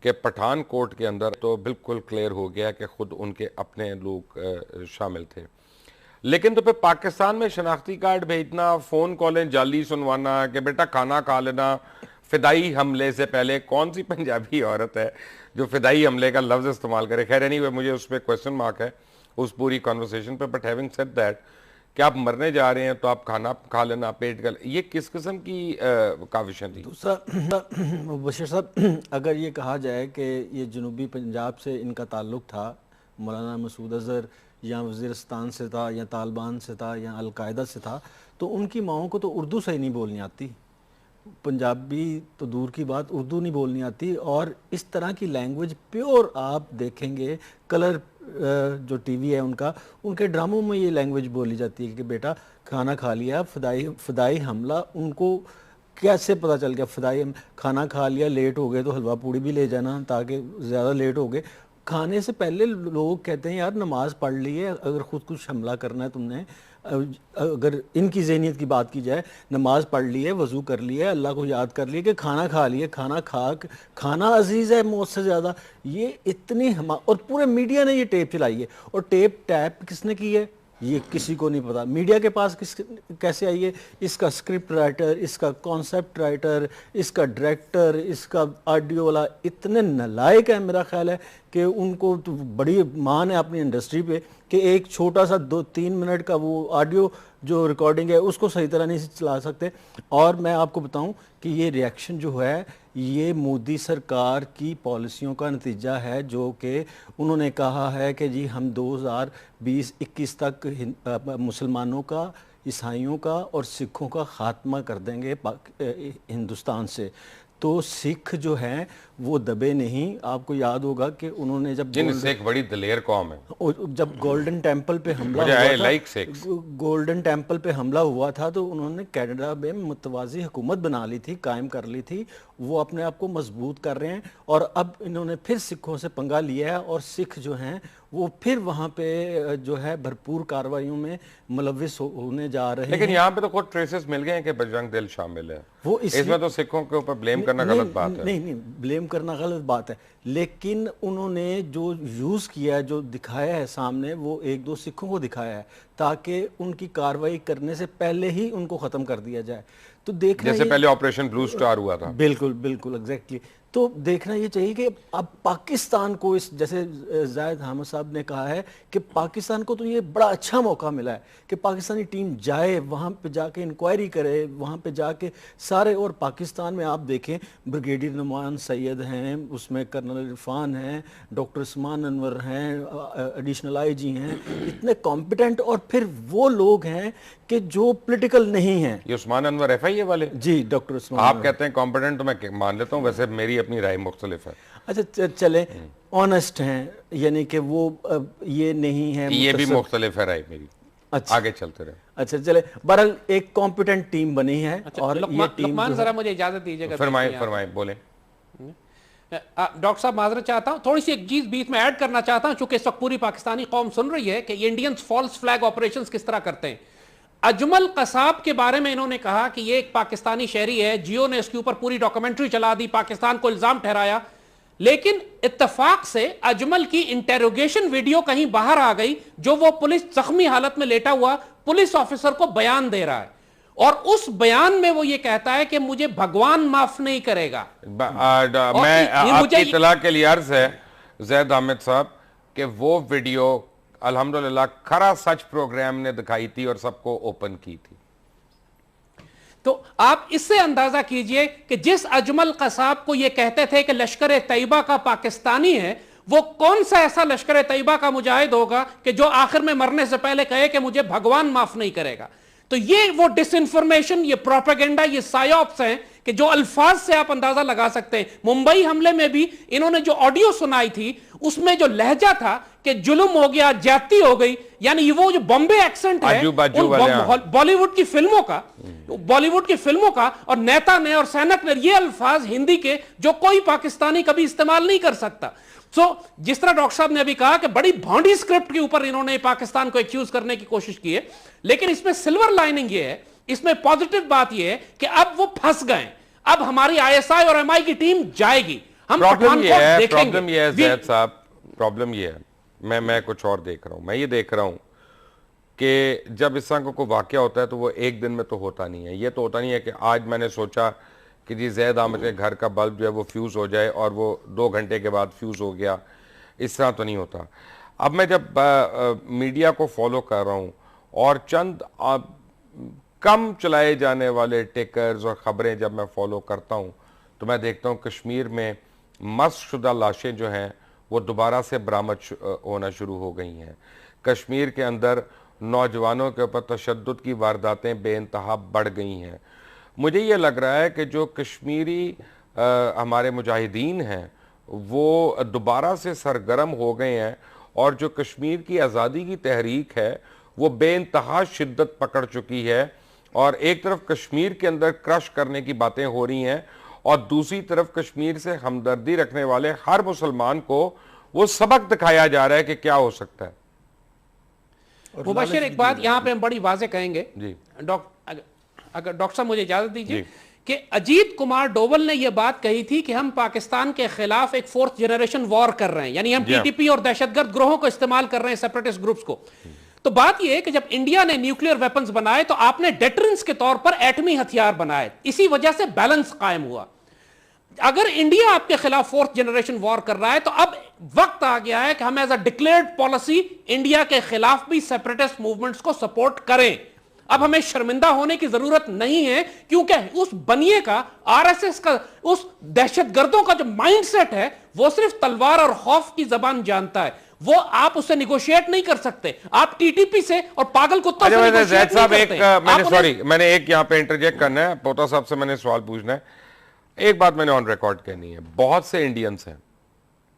कि पठानकोट के अंदर तो बिल्कुल क्लियर हो गया कि खुद उनके अपने लोग शामिल थे, लेकिन तो फिर पाकिस्तान में शनाख्ती कार्ड भेजना, फ़ोन कॉलें जाली सुनवाना कि बेटा खाना खा लेना, फ़िदाई हमले से पहले कौन सी पंजाबी औरत है जो फ़िदाई हमले का लफ्ज़ इस्तेमाल करे? खैर एनीवे, मुझे उस पर क्वेश्चन मार्क है उस पूरी कॉन्वर्सेशन पर। बट हैविंग सेड दैट, कि आप मरने जा रहे हैं तो आप खाना खा लेना, पेट का, ये किस किस्म की काविशें थी? दूसरा बशीर साहब, अगर ये कहा जाए कि ये जनूबी पंजाब से इनका ताल्लुक़ था, मौलाना मसूद अज़हर या वज़ीरिस्तान से था या तालिबान से था या अलकायदा से था, तो उनकी माओं को तो उर्दू सही नहीं बोलनी आती, पंजाबी तो दूर की बात, उर्दू नहीं बोलनी आती। और इस तरह की लैंग्वेज प्योर आप देखेंगे, कलर जो टीवी है उनका, उनके ड्रामों में ये लैंग्वेज बोली जाती है कि बेटा खाना खा लिया, फ़िदाई हमला। उनको कैसे पता चल गया फ़िदाई खाना खा लिया, लेट हो गए तो हलवा पूड़ी भी ले जाना ताकि ज़्यादा लेट हो गए। खाने से पहले लोग कहते हैं यार नमाज पढ़ ली है, अगर खुद कुछ हमला करना है तुमने, अगर इनकी ज़हनियत की बात की जाए, नमाज पढ़ ली है, वज़ू कर लिया है, अल्लाह को याद कर लिया कि खाना खा लिया, खाना अजीज़ है मौत से ज़्यादा। ये इतनी और पूरे मीडिया ने ये टेप चलाई है, और टैप किसने की है ये किसी को नहीं पता। मीडिया के पास कैसे आई है? इसका स्क्रिप्ट राइटर, इसका कॉन्सेप्ट राइटर, इसका डायरेक्टर, इसका ऑडियो वाला इतने नालायक है मेरा ख्याल है कि उनको तो बड़ी मान है अपनी इंडस्ट्री पे कि एक छोटा सा 2-3 मिनट का वो ऑडियो जो रिकॉर्डिंग है उसको सही तरह नहीं चला सकते। और मैं आपको बताऊं कि ये रिएक्शन जो है ये मोदी सरकार की पॉलिसियों का नतीजा है, जो कि उन्होंने कहा है कि जी हम 2020-21 तक मुसलमानों का, ईसाइयों का और सिखों का खात्मा कर देंगे हिंदुस्तान से। तो सिख जो हैं वो दबे नहीं। आपको याद होगा कि उन्होंने जब सिख बड़ी दलेर कौम है, जब गोल्डन टेम्पल पे हमला हुआ था, गोल्डन टेम्पल पे हमला हुआ था, तो उन्होंने कनाडा में मुतवाज़ी हुकूमत बना ली थी, कायम कर ली थी। वो अपने आप को मजबूत कर रहे हैं, और अब इन्होंने फिर सिखों से पंगा लिया है, और सिख जो हैं वो फिर वहाँ पे जो है भरपूर कार्रवाइयों में मुलविस होने जा रहे हैं। लेकिन यहाँ पे तो खुद ट्रेसेस मिल गए हैं कि बजरंग दल शामिल है। वो इसमें तो सिखों के ऊपर ब्लेम करना गलत बात है। नहीं, ब्लेम करना गलत बात है, लेकिन उन्होंने जो यूज़ किया है, जो दिखाया है सामने, वो एक दो सिखों को दिखाया है ताकि उनकी कार्रवाई करने से पहले ही उनको ख़त्म कर दिया जाए। तो देखना जैसे पहले ऑपरेशन ब्लू स्टार हुआ था। बिल्कुल बिल्कुल एग्जैक्टली। तो देखना ये चाहिए कि अब पाकिस्तान को इस, जैसे जायद अहमद साहब ने कहा है कि पाकिस्तान को तो ये बड़ा अच्छा मौका मिला है कि पाकिस्तानी टीम जाए वहाँ पे जाके इंक्वायरी करे, वहाँ पे जाके सारे, और पाकिस्तान में आप देखें ब्रिगेडियर नुमान सैयद हैं, उसमें कर्नल इरफान हैं, डॉक्टर उस्मान अनवर हैं, एडिशनल आईजी हैं, इतने कॉम्पिटेंट, और फिर वो लोग हैं कि जो पॉलिटिकल नहीं हैं। ये उस्मान अनवर FIA वाले? जी, डॉक्टर उस्मान। आप कहते हैं कॉम्पिटेंट, तो मैं मान लेता हूँ, वैसे मेरी अपनी राय मुख्तलिफ है। अच्छा चले, ऑनेस्ट हैं, यानी कि वो ये नहीं है, ये भी मुख्तलिफ है राय मेरी। अच्छा, आगे चलते रहे। अच्छा चले, बहरहाल एक कॉम्पिटेंट टीम बनी है। अच्छा, और ये टीम लुकमान जरा मुझे इजाजत दीजिएगा। फरमाएं बोले। डॉक्टर साहब माजरत चाहता हूं, थोड़ी सी एक चीज बीच में ऐड करना चाहता हूं, चूंकि इस वक्त पूरी पाकिस्तानी कौम सुन रही है कि ये इंडियंस फॉल्स फ्लैग ऑपरेशंस किस तरह करते हैं। अजमल कसाब के बारे में इन्होंने कहा कि ये एक पाकिस्तानी शहरी है, जियो ने इसके ऊपर पूरी डॉक्यूमेंट्री चला दी, पाकिस्तान को इल्जाम ठहराया, लेकिन इत्तेफाक से अजमल की इंटेरोगेशन वीडियो कहीं बाहर आ गई, जो वो पुलिस जख्मी हालत में लेटा हुआ पुलिस ऑफिसर को बयान दे रहा है, और उस बयान में वो ये कहता है कि मुझे भगवान माफ नहीं करेगा। मैं आपकी इत्तला के लिए अर्ज है जैद अहमद साहब कि वो वीडियो अल्हम्दुलिल्लाह खरा सच प्रोग्राम ने दिखाई थी और सबको ओपन की थी। तो आप इससे अंदाजा कीजिए कि जिस अजमल कसाब को ये कहते थे कि लश्कर तैयबा का पाकिस्तानी है, वो कौन सा ऐसा लश्कर तैयबा का मुजाहिद होगा कि जो आखिर में मरने से पहले कहे कि मुझे भगवान माफ नहीं करेगा। तो ये वो डिसइंफॉर्मेशन, ये प्रोपेगेंडा, ये सायोप्स हैं कि जो अल्फाज से आप अंदाजा लगा सकते हैं। मुंबई हमले में भी इन्होंने जो ऑडियो सुनाई थी, उसमें जो लहजा था कि जुल्म हो गया, ज्यादती हो गई, यानी वो जो बॉम्बे एक्सेंट है बॉलीवुड की फिल्मों का और नेता ने और सैनक ने, ये अल्फाज हिंदी के जो कोई पाकिस्तानी कभी इस्तेमाल नहीं कर सकता। जिस तरह डॉक्टर साहब ने अभी कहा कि बड़ी भौंडी स्क्रिप्ट के ऊपर इन्होंने पाकिस्तान को एक्यूज करने की कोशिश की है, लेकिन इसमें सिल्वर लाइनिंग ये है, इसमें पॉजिटिव बात ये है कि अब वो फंस गए। अब हमारी ISI और MI की टीम जाएगी, हम प्रॉब्लम ये है जैद साहब, प्रॉब्लम ये है, मैं कुछ और देख रहा हूं। मैं ये देख रहा हूं कि जब इस तरह का कोई वाकया होता है तो वो एक दिन में तो होता नहीं है। ये तो होता नहीं है कि आज मैंने सोचा कि जी जैद अहमद के घर का बल्ब जो है वो फ्यूज़ हो जाए और वो 2 घंटे के बाद फ्यूज़ हो गया। इस तरह तो नहीं होता। अब मैं जब मीडिया को फॉलो कर रहा हूँ और चंद कम चलाए जाने वाले टेकर्स और ख़बरें जब मैं फॉलो करता हूँ, तो मैं देखता हूँ कश्मीर में मस्शुदा लाशें जो हैं वो दोबारा से बरामद होना शुरू हो गई हैं। कश्मीर के अंदर नौजवानों के ऊपर तशद्दुद की वारदातें बेइंतहा बढ़ गई हैं। मुझे ये लग रहा है कि जो कश्मीरी हमारे मुजाहिदीन हैं वो दोबारा से सरगर्म हो गए हैं, और जो कश्मीर की आज़ादी की तहरीक है वो बेइंतहा शिद्दत पकड़ चुकी है। और एक तरफ कश्मीर के अंदर क्रश करने की बातें हो रही हैं, और दूसरी तरफ कश्मीर से हमदर्दी रखने वाले हर मुसलमान को वो सबक दिखाया जा रहा है कि क्या हो सकता है। मुबशिर, एक बात यहां पे हम बड़ी वाज़ेह कहेंगे जी, अगर डॉक्टर साहब मुझे इजाजत दीजिए, कि अजीत कुमार डोवल ने यह बात कही थी कि हम पाकिस्तान के खिलाफ एक 4th जनरेशन वॉर कर रहे हैं, यानी हम TTP और दहशतगर्द ग्रोहों को इस्तेमाल कर रहे हैं, सेपरेटिस्ट ग्रुप्स को। तो बात यह है कि जब इंडिया ने न्यूक्लियर वेपन्स बनाए तो आपने डेटरेंस के तौर पर एटमी हथियार बनाए, इसी वजह से बैलेंस कायम हुआ। अगर इंडिया आपके खिलाफ 4th जनरेशन वॉर कर रहा है तो अब वक्त आ गया है कि हम as a declared policy India के खिलाफ भी सेपरेटिस्ट मूवमेंट्स को सपोर्ट करें। अब हमें शर्मिंदा होने की जरूरत नहीं है, क्योंकि उस बनिए का, RSS का, उस दहशतगर्दों का जो माइंडसेट है वो सिर्फ तलवार और खौफ की जबान जानता है। वो आप उससे निगोशिएट नहीं कर सकते। आप TTP से और पागल कुत्तों से निगोशिएट नहीं करते। मैंने एक यहाँ पे इंटरजेक्ट करना है, पोता साहब से मैंने सवाल पूछना है। एक बात मैंने ऑन रिकॉर्ड कहनी है, बहुत से इंडियंस हैं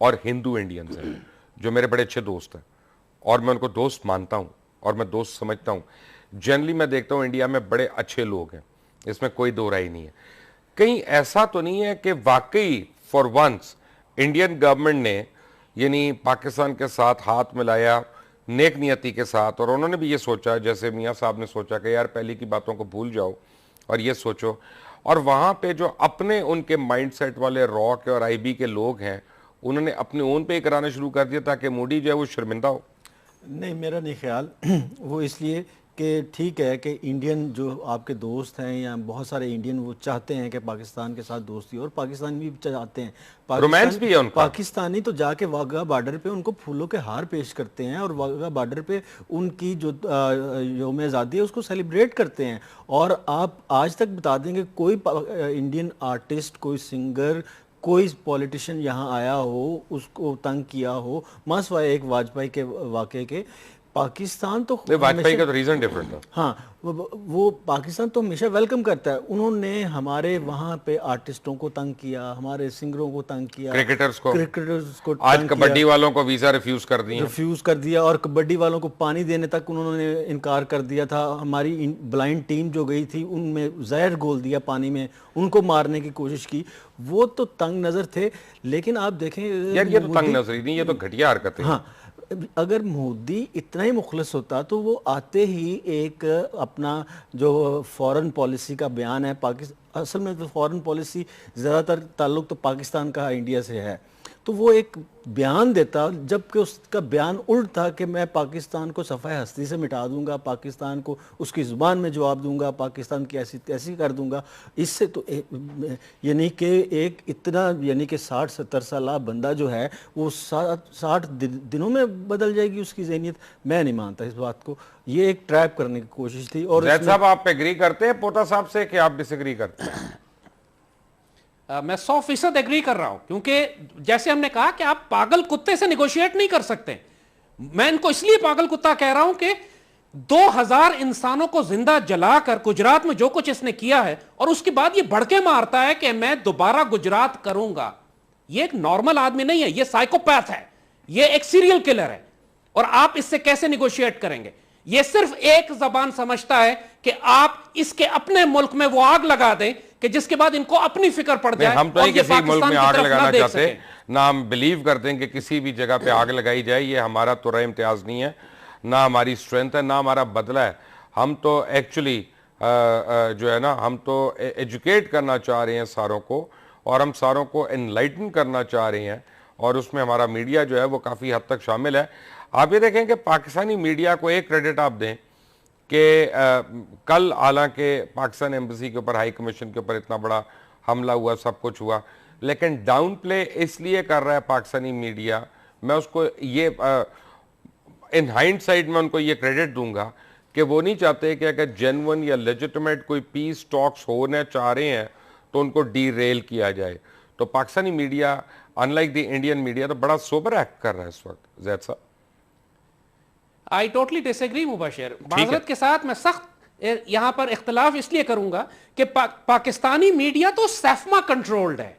और हिंदू इंडियंस हैं जो मेरे बड़े अच्छे दोस्त हैं, और मैं उनको दोस्त मानता हूं और मैं दोस्त समझता हूं। जनरली मैं देखता हूं इंडिया में बड़े अच्छे लोग हैं, इसमें कोई दो राय नहीं है। कहीं ऐसा तो नहीं है कि वाकई फॉर वंस इंडियन गवर्नमेंट ने यानी पाकिस्तान के साथ हाथ मिलाया नेक नियति के साथ, और उन्होंने भी ये सोचा जैसे मियाँ साहब ने सोचा कि यार पहले की बातों को भूल जाओ और ये सोचो, और वहां पे जो अपने उनके माइंडसेट वाले रॉ के और आईबी के लोग हैं, उन्होंने अपने ओन पे ही कराना शुरू कर दिया ताकि मोदी जो है वो शर्मिंदा हो। नहीं, मेरा नहीं ख्याल वो इसलिए कि ठीक है कि इंडियन जो आपके दोस्त हैं या बहुत सारे इंडियन वो चाहते हैं कि पाकिस्तान के साथ दोस्ती, और पाकिस्तान भी चाहते हैं, रोमांस भी है उनका। पाकिस्तानी तो जाके वाघा बॉर्डर पे उनको फूलों के हार पेश करते हैं और वाघा बॉर्डर पे उनकी जो यौम आज़ादी है उसको सेलिब्रेट करते हैं। और आप आज तक बता देंगे कोई इंडियन आर्टिस्ट, कोई सिंगर, कोई पॉलिटिशियन यहाँ आया हो उसको तंग किया हो मासवाए एक वाजपेयी के वाक़े के? पाकिस्तान तो वाजपेयी का तो रीजन डिफरेंट था। हाँ, वो पाकिस्तान तो हमेशा वेलकम करता है। उन्होंने हमारे वहाँ पे आर्टिस्टों को तंग किया, हमारे सिंगरों को तंग किया, क्रिकेटर्स को आज कबड्डी वालों को वीजा रिफ्यूज कर दिया और कबड्डी वालों को पानी देने तक उन्होंने इनकार कर दिया था। हमारी ब्लाइंड टीम जो गई थी उनमें जहर घोल दिया पानी में, उनको मारने की कोशिश की। वो तो तंग नजर थे। लेकिन आप देखें यार, ये तो तंग नजरी नहीं, ये तो घटिया हरकत है। हाँ, अगर मोदी इतना ही मुखलस होता तो वो आते ही एक अपना जो फॉरेन पॉलिसी का बयान है, पाकिस्तान असल में तो फॉरेन पॉलिसी ज़्यादातर ताल्लुक तो पाकिस्तान का इंडिया से है, तो वो एक बयान देता, जबकि उसका बयान उल्ट था कि मैं पाकिस्तान को सफ़ाए हस्ती से मिटा दूंगा, पाकिस्तान को उसकी ज़ुबान में जवाब दूंगा, पाकिस्तान की ऐसी तैसी कर दूंगा। इससे तो यानी कि एक इतना यानी कि 60-70 साल बंदा जो है वो 60 दिनों में बदल जाएगी उसकी ज़हनियत। मैं नहीं मानता इस बात को, ये एक ट्रैप करने की कोशिश थी। और साहब, आप एग्री करते हैं पोता साहब से कि आप डिसएग्री करते हैं? मैं 100% एग्री कर रहा हूं, क्योंकि जैसे हमने कहा कि आप पागल कुत्ते से निगोशिएट नहीं कर सकते। मैं इनको इसलिए पागल कुत्ता कह रहा हूं कि 2000 इंसानों को जिंदा जलाकर गुजरात में जो कुछ इसने किया है, और उसके बाद ये भड़के मारता है कि मैं दोबारा गुजरात करूंगा। ये एक नॉर्मल आदमी नहीं है, ये साइकोपैथ है, ये एक सीरियल किलर है। और आप इससे कैसे निगोशिएट करेंगे? ये सिर्फ एक जबान समझता है कि आप इसके अपने मुल्क में वो आग लगा दें कि जिसके बाद इनको अपनी फिक्र पड़ जाए। हम तो नहीं किसी मुल्क में आग लगाना चाहते, ना हम बिलीव करते हैं कि किसी भी जगह पे आग लगाई जाए। ये हमारा तुरा इम्तियाज नहीं है, ना हमारी स्ट्रेंथ है, ना हमारा बदला है। हम तो एक्चुअली जो है ना, हम तो एजुकेट करना चाह रहे हैं सारों को, और हम सारों को एनलाइटन करना चाह रहे हैं, और उसमें हमारा मीडिया जो है वो काफ़ी हद तक शामिल है। आप ये देखें कि पाकिस्तानी मीडिया को एक क्रेडिट आप दें कि कल हालांकि पाकिस्तान एम्बेसी के ऊपर, हाई कमीशन के ऊपर इतना बड़ा हमला हुआ, सब कुछ हुआ, लेकिन डाउन प्ले इसलिए कर रहा है पाकिस्तानी मीडिया। मैं उसको ये इन हाइंडसाइट में उनको ये क्रेडिट दूंगा कि वो नहीं चाहते कि अगर जेन्युइन या लेजिटिमेट कोई पीस टॉक्स होने चाह रहे हैं तो उनको डीरेल किया जाए। तो Pakistani media unlike the Indian media तो बड़ा सोबर एक्ट कर रहा है इस वक्त। जैद साहब, आई टोटली डिसएग्री मुबशिर। माजरत के साथ मैं सख्त यहां पर इख्तिलाफ इसलिए करूंगा कि पाकिस्तानी मीडिया तो सैफमा कंट्रोल्ड है।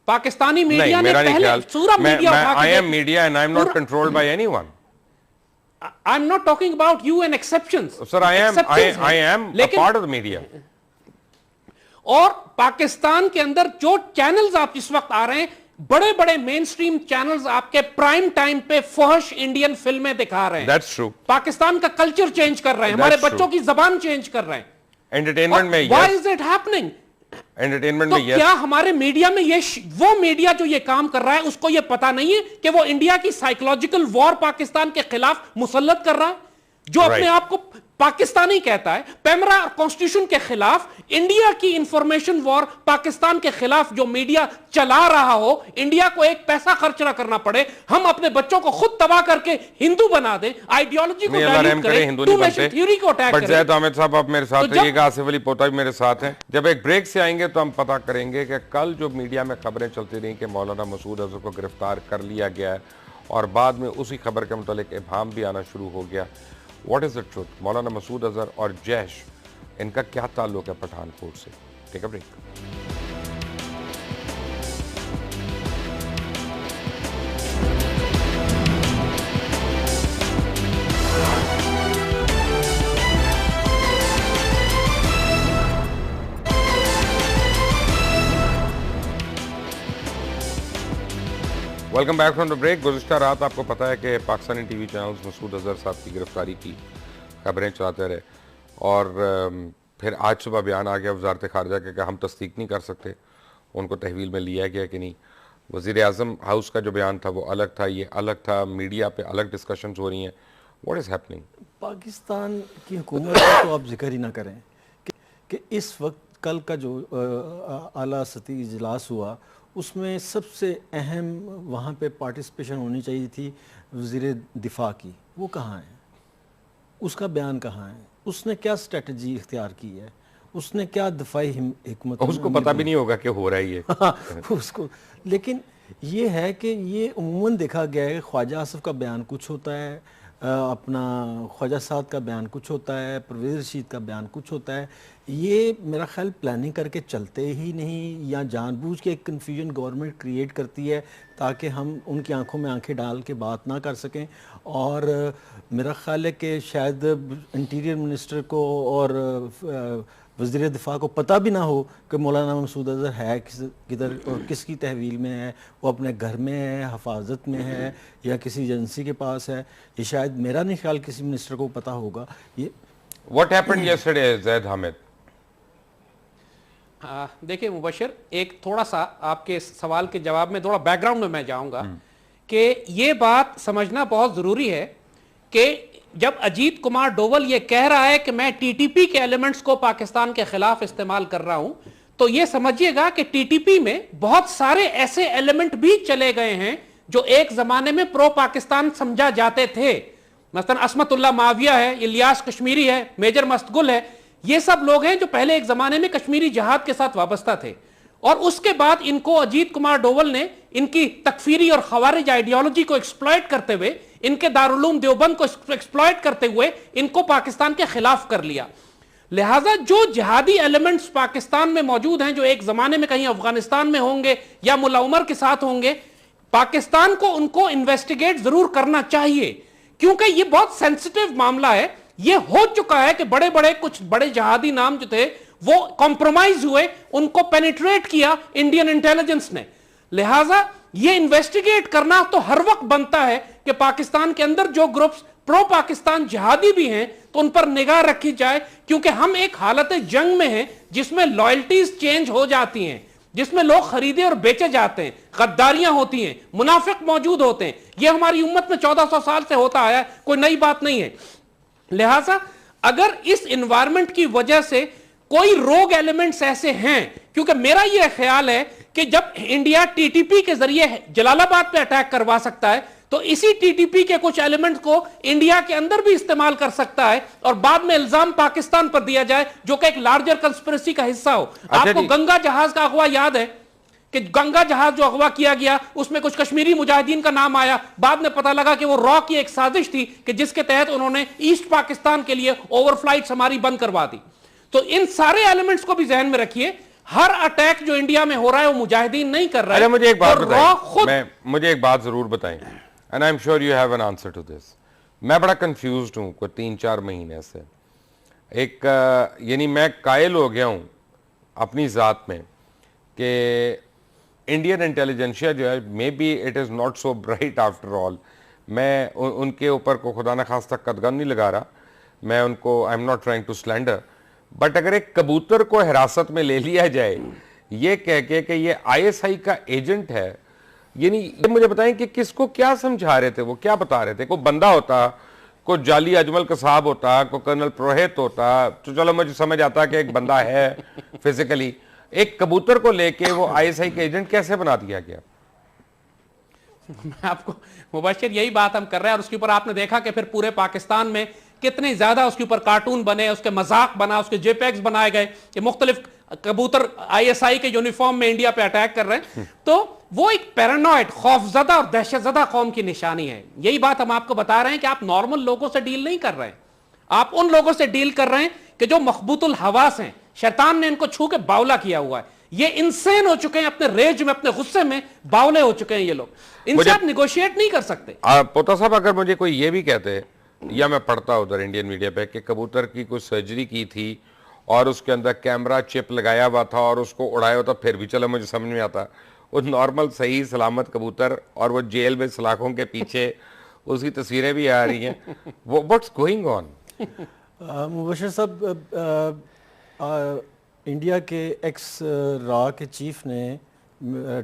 पाकिस्तानी मीडिया ने पहले पूरा media I am media and I am not controlled by anyone. I am not talking about you and exceptions. Sir, I am a part of the media. और पाकिस्तान के अंदर जो चैनल्स आप इस वक्त आ रहे हैं, बड़े बड़े मेन स्ट्रीम चैनल्स आपके प्राइम टाइम पे फहश इंडियन फिल्में दिखा रहे हैं। That's true. पाकिस्तान का कल्चर चेंज कर रहे हैं, हमारे बच्चों की जबान चेंज कर रहे हैं। एंटरटेनमेंट में why is it happening? Entertainment तो में yes. क्या हमारे मीडिया में ये वो मीडिया जो ये काम कर रहा है उसको ये पता नहीं है कि वो इंडिया की साइकोलॉजिकल वॉर पाकिस्तान के खिलाफ मुसल्लत कर रहा है? जो अपने आप को पाकिस्तानी कहता है, पेमरा कॉन्स्टिट्यूशन के खिलाफ इंडिया की इंफॉर्मेशन वॉर पाकिस्तान के खिलाफ जो मीडिया चला रहा हो, इंडिया को एक पैसा खर्च ना करना पड़े, हम अपने बच्चों को खुद तबाह करके हिंदू बना दें, आइडियोलॉजी को डायल्यूट करें, टू नेशन थ्योरी को अटैक करें। जैद अहमद साहब, आप मेरे साथ रहिएगा, आसिफ अली पोता भी मेरे साथ हैं। जब एक ब्रेक से आएंगे तो हम पता करेंगे कि कल जो मीडिया में खबरें चलती रही कि मौलाना मसूद अजहर को गिरफ्तार कर लिया गया है, और बाद में उसी खबर के मुतालिक इब्हाम भी आना शुरू हो गया। What is the truth? मौलाना मसूद अजहर और जैश, इनका क्या ताल्लुक है पठानकोट से? Take a break. Welcome back from the break. गुज़िश्ता रात आपको पता है कि पाकिस्तानी टीवी चैनल्स मसूद अजहर साहब की गिरफ्तारी की खबरें चलाते रहे, और फिर आज सुबह बयान आ गया वजारत खारजा के कि हम तस्दीक नहीं कर सकते, उनको तहवील में लिया गया कि नहीं। वज़ीर आज़म हाउस का जो बयान था वो अलग था, ये अलग था, मीडिया पे अलग डिस्कशंस हो रही हैं। What is happening? पाकिस्तान की हुकूमत का तो आप जिक्र ही ना करें कि इस वक्त कल का जो आला सतही इजलास हुआ उसमें सबसे अहम वहाँ पे पार्टिसिपेशन होनी चाहिए थी वज़ीर दिफा की, वो कहाँ है? उसका बयान कहाँ है? उसने क्या स्ट्रेटजी इख्तियार की है? उसने क्या दफाई हिकमत, उसको पता भी नहीं होगा कि हो रहा है ये। उसको, लेकिन ये है कि ये उम्मूमन देखा गया है, ख्वाजा आसिफ का बयान कुछ होता है, अपना ख्वाजा साद का बयान कुछ होता है, परवेज़ रशीद का बयान कुछ होता है। ये मेरा ख्याल प्लानिंग करके चलते ही नहीं, या जानबूझ के एक कन्फ्यूजन गवर्नमेंट क्रिएट करती है ताकि हम उनकी आंखों में आंखें डाल के बात ना कर सकें। और मेरा ख्याल है कि शायद इंटीरियर मिनिस्टर को और वज़ीर दिफा को पता भी ना हो कि मौलाना मसूद अज़हर है किधर और किसकी तहवील में है, वो अपने घर में है, हफाजत में है, या किसी एजेंसी के पास है। ये शायद मेरा नहीं ख्याल किसी मिनिस्टर को पता होगा। ये व्हाट हैपेंड यस्टरडे ज़ैद हामिद? देखिए मुबशर, एक थोड़ा सा आपके सवाल के जवाब में थोड़ा बैकग्राउंड में मैं जाऊंगा कि ये बात समझना बहुत जरूरी है कि जब अजीत कुमार डोवल ये कह रहा है कि मैं टीटीपी के एलिमेंट्स को पाकिस्तान के खिलाफ इस्तेमाल कर रहा हूं, तो ये समझिएगा कि टीटीपी में बहुत सारे ऐसे एलिमेंट भी चले गए हैं जो एक जमाने में प्रो पाकिस्तान समझा जाते थे। मसलन असमतुल्ला माविया है, इलियास कश्मीरी है, मेजर मस्तगुल है, ये सब लोग हैं जो पहले एक जमाने में कश्मीरी जहाद के साथ वाबस्ता थे। और उसके बाद इनको अजीत कुमार डोवल ने इनकी तकफीरी और खवारिज आइडियोलॉजी को एक्सप्लॉइट करते हुए, इनके दारुल देवबंद को एक्सप्लॉइट करते हुए इनको पाकिस्तान के खिलाफ कर लिया। लिहाजा जो जिहादी एलिमेंट्स पाकिस्तान में मौजूद हैं, जो एक जमाने में कहीं अफगानिस्तान में होंगे या मुल्ला उमर के साथ होंगे, पाकिस्तान को उनको इन्वेस्टिगेट जरूर करना चाहिए, क्योंकि यह बहुत सेंसिटिव मामला है। यह हो चुका है कि बड़े बड़े कुछ बड़े जहादी नाम जो थे वो कॉम्प्रोमाइज हुए, उनको पेनिट्रेट किया इंडियन इंटेलिजेंस ने। लिहाजा ये इन्वेस्टिगेट करना तो हर वक्त बनता है कि पाकिस्तान के अंदर जो ग्रुप्स प्रो पाकिस्तान जिहादी भी हैं तो उन पर निगाह रखी जाए, क्योंकि हम एक हालत जंग में हैं जिसमें लॉयल्टीज चेंज हो जाती हैं, जिसमें लोग खरीदे और बेचे जाते हैं, गद्दारियां होती हैं, मुनाफिक मौजूद होते हैं। यह हमारी उम्मत में 1400 साल से होता आया है, कोई नई बात नहीं है। लिहाजा अगर इस एनवायरनमेंट की वजह से कोई रोग एलिमेंट्स ऐसे हैं, क्योंकि मेरा यह ख्याल है कि जब इंडिया टीटीपी के जरिए जलालाबाद पे अटैक करवा सकता है तो इसी टीटीपी के कुछ एलिमेंट्स को इंडिया के अंदर भी इस्तेमाल कर सकता है और बाद में इल्जाम पाकिस्तान पर दिया जाए जो कि एक लार्जर कंस्पिरेसी का हिस्सा हो। आपको गंगा जहाज का अगवा याद है कि गंगा जहाज जो अगवा किया गया उसमें कुछ कश्मीरी मुजाहिदीन का नाम आया, बाद में पता लगा कि वो रॉ की एक साजिश थी कि जिसके तहत उन्होंने ईस्ट पाकिस्तान के लिए ओवरफ्लाइट्स हमारी बंद करवा दी। तो इन सारे एलिमेंट्स को भी ध्यान में रखिए। हर अटैक जो इंडिया में हो रहा है वो मुजाहिदीन नहीं कर रहा है। मुझे एक बात बताएं, मुझे एक बात जरूर बताएं, and I am sure you have an answer to this. मैं बड़ा कंफ्यूज्ड हूं कोई 3-4 महीने से। एक यानी मैं कायल हो गया हूं अपनी जात में कि इंडियन इंटेलिजेंशिया जो है, may be it is not so bright after all. मैं उनके ऊपर को खुदा न खास्ता कदगन नहीं लगा रहा, मैं उनको I am not trying to slander, but अगर एक कबूतर को हिरासत में ले लिया जाए ये कह के कि ये आईएसआई का एजेंट है, यानी ये मुझे बताएं कि किसको क्या समझा रहे थे, वो क्या बता रहे थे? कोई बंदा होता, कोई जाली अजमल कसाब होता, कोई कर्नल पुरोहित होता तो चलो मुझे समझ आता कि एक बंदा है फिजिकली। एक कबूतर को लेके वो आईएसआई के एजेंट कैसे बना दिया गया? मैं आपको मुबशिर यही बात हम कर रहे हैं, और उसके ऊपर आपने देखा कि फिर पूरे पाकिस्तान में कितने ज्यादा उसके ऊपर कार्टून बने, उसके मजाक बना, उसके जेपैक्स बनाए गए कि मुख्तलिफ कबूतर आईएसआई के यूनिफॉर्म में इंडिया पे अटैक कर रहे हैं। तो वो एक पैरानॉइड, खौफजदा और दहशतजदा कौम की निशानी है। यही बात हम आपको बता रहे हैं कि आप नॉर्मल लोगों से डील नहीं कर रहे हैं, आप उन लोगों से डील कर रहे हैं कि जो मखबूतुल हवास हैं, शैतान ने इनको छू के बावला किया हुआ है। ये इंसान हो चुके हैं, अपने रेज में, अपने गुस्से में बावले हो चुके हैं ये लोग, इनसे आप निगोशिएट नहीं कर सकते। पोता साहब, अगर मुझे कोई ये भी कहते या मैं पढ़ता उधर इंडियन मीडिया पे कि कबूतर की कोई सर्जरी की थी और उसके अंदर कैमरा चिप लगाया हुआ था और उसको उड़ाया हुआ था, फिर भी चलो मुझे समझ में आता, वो नॉर्मल सही सलामत कबूतर और वो जेल में सलाखों के पीछे उसकी तस्वीरें भी आ रही हैं, वो व्हाट्स गोइंग ऑन? मुबशिर साहब, इंडिया के एक्स रॉ के चीफ ने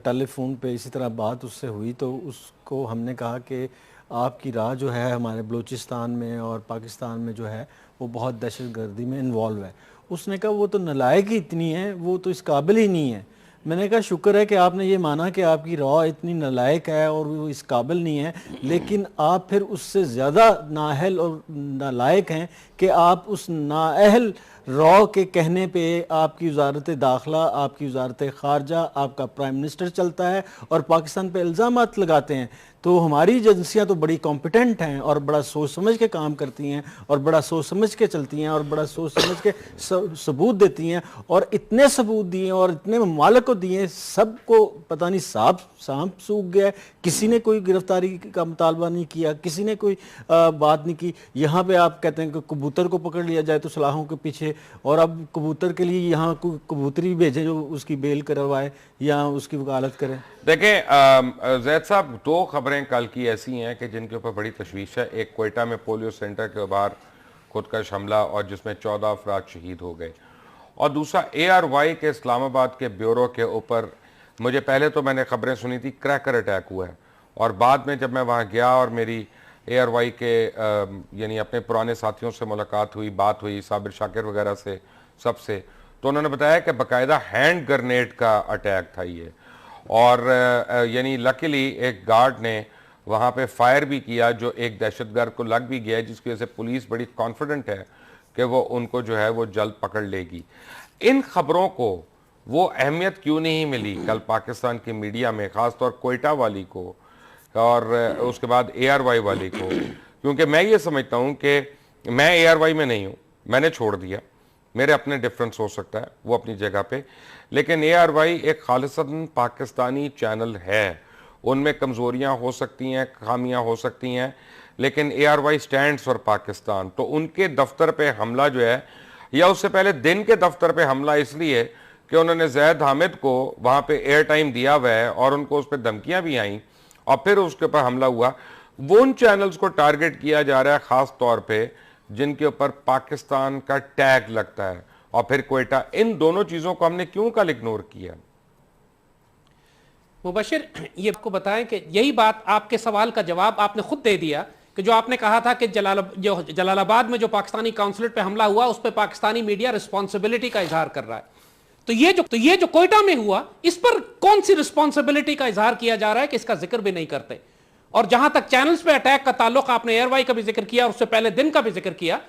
टेलीफोन पे इसी तरह बात उससे हुई, तो उसको हमने कहा कि आपकी राह जो है हमारे बलूचिस्तान में और पाकिस्तान में जो है वो बहुत दहशतगर्दी में इन्वॉल्व है। उसने कहा वो तो नालायक ही इतनी है, वो तो इस काबिल ही नहीं है। मैंने कहा शुक्र है कि आपने ये माना कि आपकी रॉ इतनी नालायक है और वो इस काबिल नहीं है, लेकिन आप फिर उससे ज़्यादा नाअहल और नालायक हैं कि आप उस नाअहल रॉ के कहने पे आपकी वजारत दाखिला, आपकी वजारत ख़ारजा, आपका प्राइम मिनिस्टर चलता है और पाकिस्तान पे इल्ज़ामात लगाते हैं। तो हमारी एजेंसियां तो बड़ी कॉम्पिटेंट हैं और बड़ा सोच समझ के काम करती हैं और बड़ा सोच समझ के चलती हैं और बड़ा सोच समझ के सबूत देती हैं, और इतने सबूत दिए और इतने ममालिक को दिए, सबको पता नहीं सांप सूख गया, किसी ने कोई गिरफ्तारी का मुतालबा नहीं किया, किसी ने कोई बात नहीं की। यहाँ पे आप कहते हैं कि कबूतर को पकड़ लिया जाए तो सलाहों के पीछे, और अब कबूतर के लिए यहाँ कबूतरी भेजें जो उसकी बेल करवाए या उसकी वकालत करें। देखें जैद साहब, दो खबरें कल की ऐसी हैं कि जिनके ऊपर बड़ी तशवीश है। एक कोयटा में पोलियो सेंटर के बाहर खुदकश हमला और जिसमें 14 अफराद शहीद हो गए, और दूसरा ARY के इस्लामाबाद के ब्यूरो के ऊपर, मुझे पहले तो मैंने खबरें सुनी थी क्रैकर अटैक हुआ है, और बाद में जब मैं वहाँ गया और मेरी ARY के यानी अपने पुराने साथियों से मुलाकात हुई, बात हुई, साबिर शाकिर वगैरह से, सबसे, तो उन्होंने बताया कि बाकायदा हैंड ग्रेनेड का अटैक था ये, और यानी लकीली एक गार्ड ने वहाँ पे फायर भी किया जो एक दहशतगर्द को लग भी गया, जिसकी वजह से पुलिस बड़ी कॉन्फिडेंट है कि वो उनको जो है वो जल्द पकड़ लेगी। इन खबरों को वो अहमियत क्यों नहीं मिली कल पाकिस्तान की मीडिया में, ख़ासतौर कोयटा वाली को और उसके बाद ARY वाली को? क्योंकि मैं ये समझता हूँ कि मैं ARY में नहीं हूँ, मैंने छोड़ दिया, मेरे अपने डिफरेंस हो सकता है, वो अपनी जगह पे, लेकिन ARY एक खालिसन पाकिस्तानी चैनल है। उनमें कमज़ोरियाँ हो सकती हैं, खामियाँ हो सकती हैं, लेकिन ARY स्टैंड्स फॉर पाकिस्तान। तो उनके दफ्तर पे हमला जो है, या उससे पहले दिन के दफ्तर पे हमला इसलिए कि उन्होंने जैद हामिद को वहाँ पे एयर टाइम दिया हुआ है और उनको उस पर धमकियाँ भी आईं और फिर उसके ऊपर हमला हुआ। वो उन चैनल्स को टारगेट किया जा रहा है ख़ास तौर पर जिनके ऊपर पाकिस्तान का टैग लगता है, और फिर कोयटा। इन दोनों चीज़ों को हमने क्यों कल इग्नोर किया? मुबशिर, ये आपको बताएं कि यही बात, आपके सवाल का जवाब आपने खुद दे दिया कि जो आपने कहा था कि जलालाबाद में जो पाकिस्तानी काउंसलेट पे हमला हुआ उस पर पाकिस्तानी मीडिया रिस्पॉन्सिबिलिटी का इजहार कर रहा है। तो ये जो कोयटा में हुआ, इस पर कौन सी रिस्पॉन्सिबिलिटी का इजहार किया जा रहा है कि इसका जिक्र भी नहीं करते। और जहां तक चैनल्स पे अटैक का ताल्लुक, आपने ARY का भी जिक्र किया और उससे पहले दिन का भी जिक्र किया,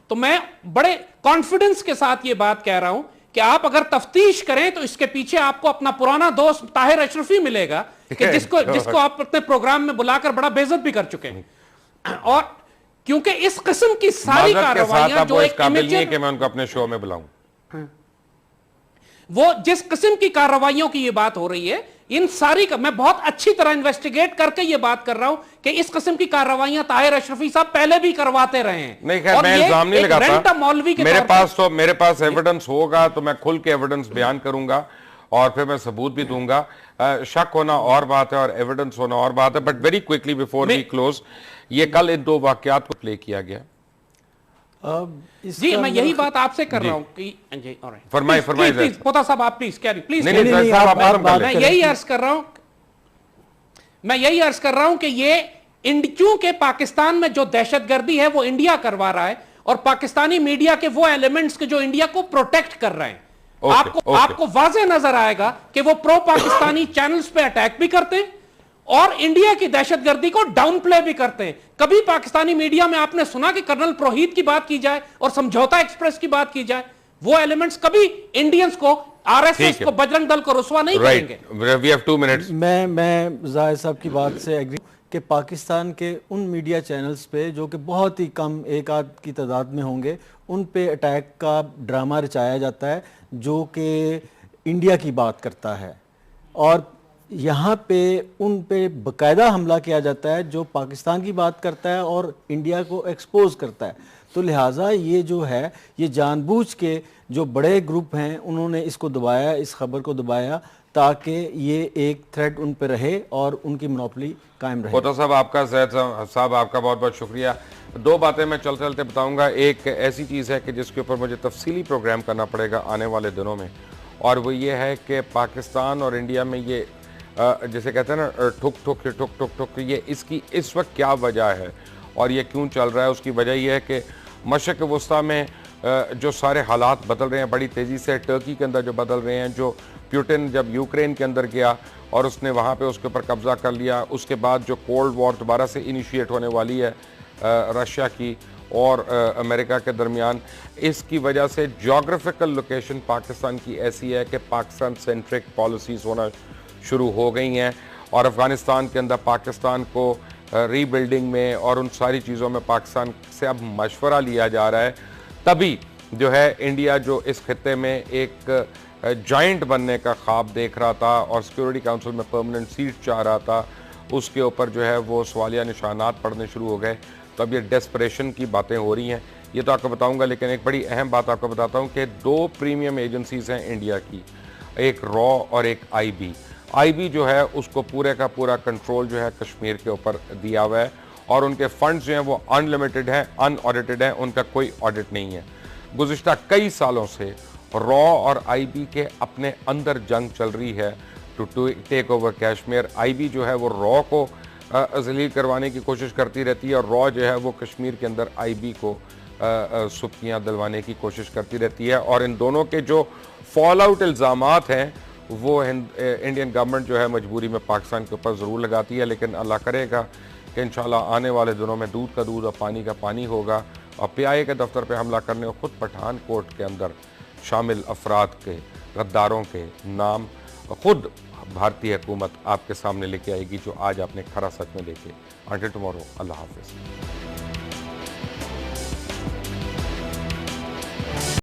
तो मैं बड़े कॉन्फिडेंस के साथ ये बात कह रहा हूं कि आप अगर तफ्तीश करें तो इसके पीछे आपको अपना पुराना दोस्त ताहिर अशरफी मिलेगा कि जिसको आप अपने प्रोग्राम में बुलाकर बड़ा बेइज्जत भी कर चुके हैं। और क्योंकि इस किस्म की सारी कार्रवाइयां जो एक काबिल नहीं है कि मैं उनको अपने शो में बुलाऊं, वो जिस किस्म की कार्रवाइयों की ये बात हो रही है, इन सारी का मैं बहुत अच्छी तरह इन्वेस्टिगेट करके ये बात कर रहा हूं कि इस किस्म की कार्रवाइयां ताहिर अशरफी साहब पहले भी करवाते रहे हैं। नहीं खैर, मैं इल्जाम नहीं लगाता, मेरे पास एविडेंस होगा तो मैं खुल के एविडेंस बयान करूंगा और फिर मैं सबूत भी दूंगा। शक होना और बात है और एविडेंस होना और बात है। But very quickly before we close, ये कल इन दो वाकयात को प्ले किया गया। जी मैं यही बात आपसे कर रहा हूं कि फरमाइए प्लीज पोता साहब, आप प्लीज प्लीज मैं यही अर्ज कर रहा हूं कि ये चूंकि पाकिस्तान में जो दहशतगर्दी है वो इंडिया करवा रहा है और पाकिस्तानी मीडिया के वो एलिमेंट्स के जो इंडिया को प्रोटेक्ट कर रहे हैं, आपको वाज़ेह नजर आएगा कि वो प्रो पाकिस्तानी चैनल्स पे अटैक भी करते हैं और इंडिया की दहशतगर्दी को डाउन प्ले भी करते हैं। कभी पाकिस्तानी मीडिया में आपने सुना कि कर्नल पुरोहित की बात की जाए और समझौता एक्सप्रेस की बात की जाए? वो एलिमेंट्स कभी इंडियंस को, आरएसएस को, बजरंग दल को रुसवा नहीं करेंगे। We have 2 minutes. मैं जाहिद साहब की बात से एग्री कि पाकिस्तान के उन मीडिया चैनल्स पे जो कि बहुत ही कम एक आध की तादाद में होंगे, उन पे अटैक का ड्रामा रचाया जाता है जो कि इंडिया की बात करता है और यहाँ पे उन पे बाकायदा हमला किया जाता है जो पाकिस्तान की बात करता है और इंडिया को एक्सपोज करता है। तो लिहाजा ये जो है, ये जानबूझ के जो बड़े ग्रुप हैं उन्होंने इसको दबाया, इस खबर को दबाया ताकि ये एक थ्रेट उन पे रहे और उनकी मोनोपोली कायम रहे। पोता साहब आपका, ज़ैद साहब आपका बहुत बहुत शुक्रिया। दो बातें मैं चलते चलते बताऊंगा। एक ऐसी चीज़ है कि जिसके ऊपर मुझे तफसीली प्रोग्राम करना पड़ेगा आने वाले दिनों में, और वो ये है कि पाकिस्तान और इंडिया में ये जैसे कहते हैं ना ठुक ठुक ठुक ठुक ठुक, ये इसकी इस वक्त क्या वजह है और ये क्यों चल रहा है। उसकी वजह यह है कि मशरक़ वस्ता में जो सारे हालात बदल रहे हैं बड़ी तेज़ी से, टर्की के अंदर जो बदल रहे हैं, जो पुतिन जब यूक्रेन के अंदर गया और उसने वहाँ पे उसके ऊपर कब्ज़ा कर लिया, उसके बाद जो कोल्ड वॉर दोबारा से इनिशिएट होने वाली है रशिया की और अमेरिका के दरमियान, इसकी वजह से जोग्राफिकल लोकेशन पाकिस्तान की ऐसी है कि पाकिस्तान सेंट्रिक पॉलिसीज़ होना शुरू हो गई हैं और अफ़गानिस्तान के अंदर पाकिस्तान को रीबिल्डिंग में और उन सारी चीज़ों में पाकिस्तान से अब मशवरा लिया जा रहा है। तभी जो है इंडिया जो इस खत्ते में एक जॉइंट बनने का ख्वाब देख रहा था और सिक्योरिटी काउंसिल में परमानेंट सीट चाह रहा था, उसके ऊपर जो है वो सवालिया निशानात पड़ने शुरू हो गए। तो अब ये डेस्परेशन की बातें हो रही हैं, ये तो आपको बताऊंगा। लेकिन एक बड़ी अहम बात आपको बताता हूं कि दो प्रीमियम एजेंसीज़ हैं इंडिया की, एक रॉ और एक आईबी। आईबी जो है उसको पूरे का पूरा कंट्रोल जो है कश्मीर के ऊपर दिया हुआ है और उनके फंड्स जो हैं वो अनलिमिटेड हैं, अनऑडिटेड हैं, उनका कोई ऑडिट नहीं है। गुज़िश्ता कई सालों से रॉ और आईबी के अपने अंदर जंग चल रही है to take over Kashmir. IB जो है वो रॉ को जलील करवाने की कोशिश करती रहती है और रॉ जो है वो कश्मीर के अंदर आईबी को सुबकियाँ दिलवाने की कोशिश करती रहती है। और इन दोनों के जो फॉल आउट इल्ज़ामात हैं वो इंडियन गवर्नमेंट जो है मजबूरी में पाकिस्तान के ऊपर ज़रूर लगाती है। लेकिन अल्लाह करेगा कि इंशाल्लाह आने वाले दिनों में दूध का दूध और पानी का पानी होगा और पीआईए के दफ्तर पे हमला करने और ख़ुद पठानकोट के अंदर शामिल अफराद के, गद्दारों के नाम खुद भारतीय हुकूमत आपके सामने लेके आएगी, जो आज आपने खरा सच में देखे। अंटिल टुमारो, अल्लाह हाफिज़।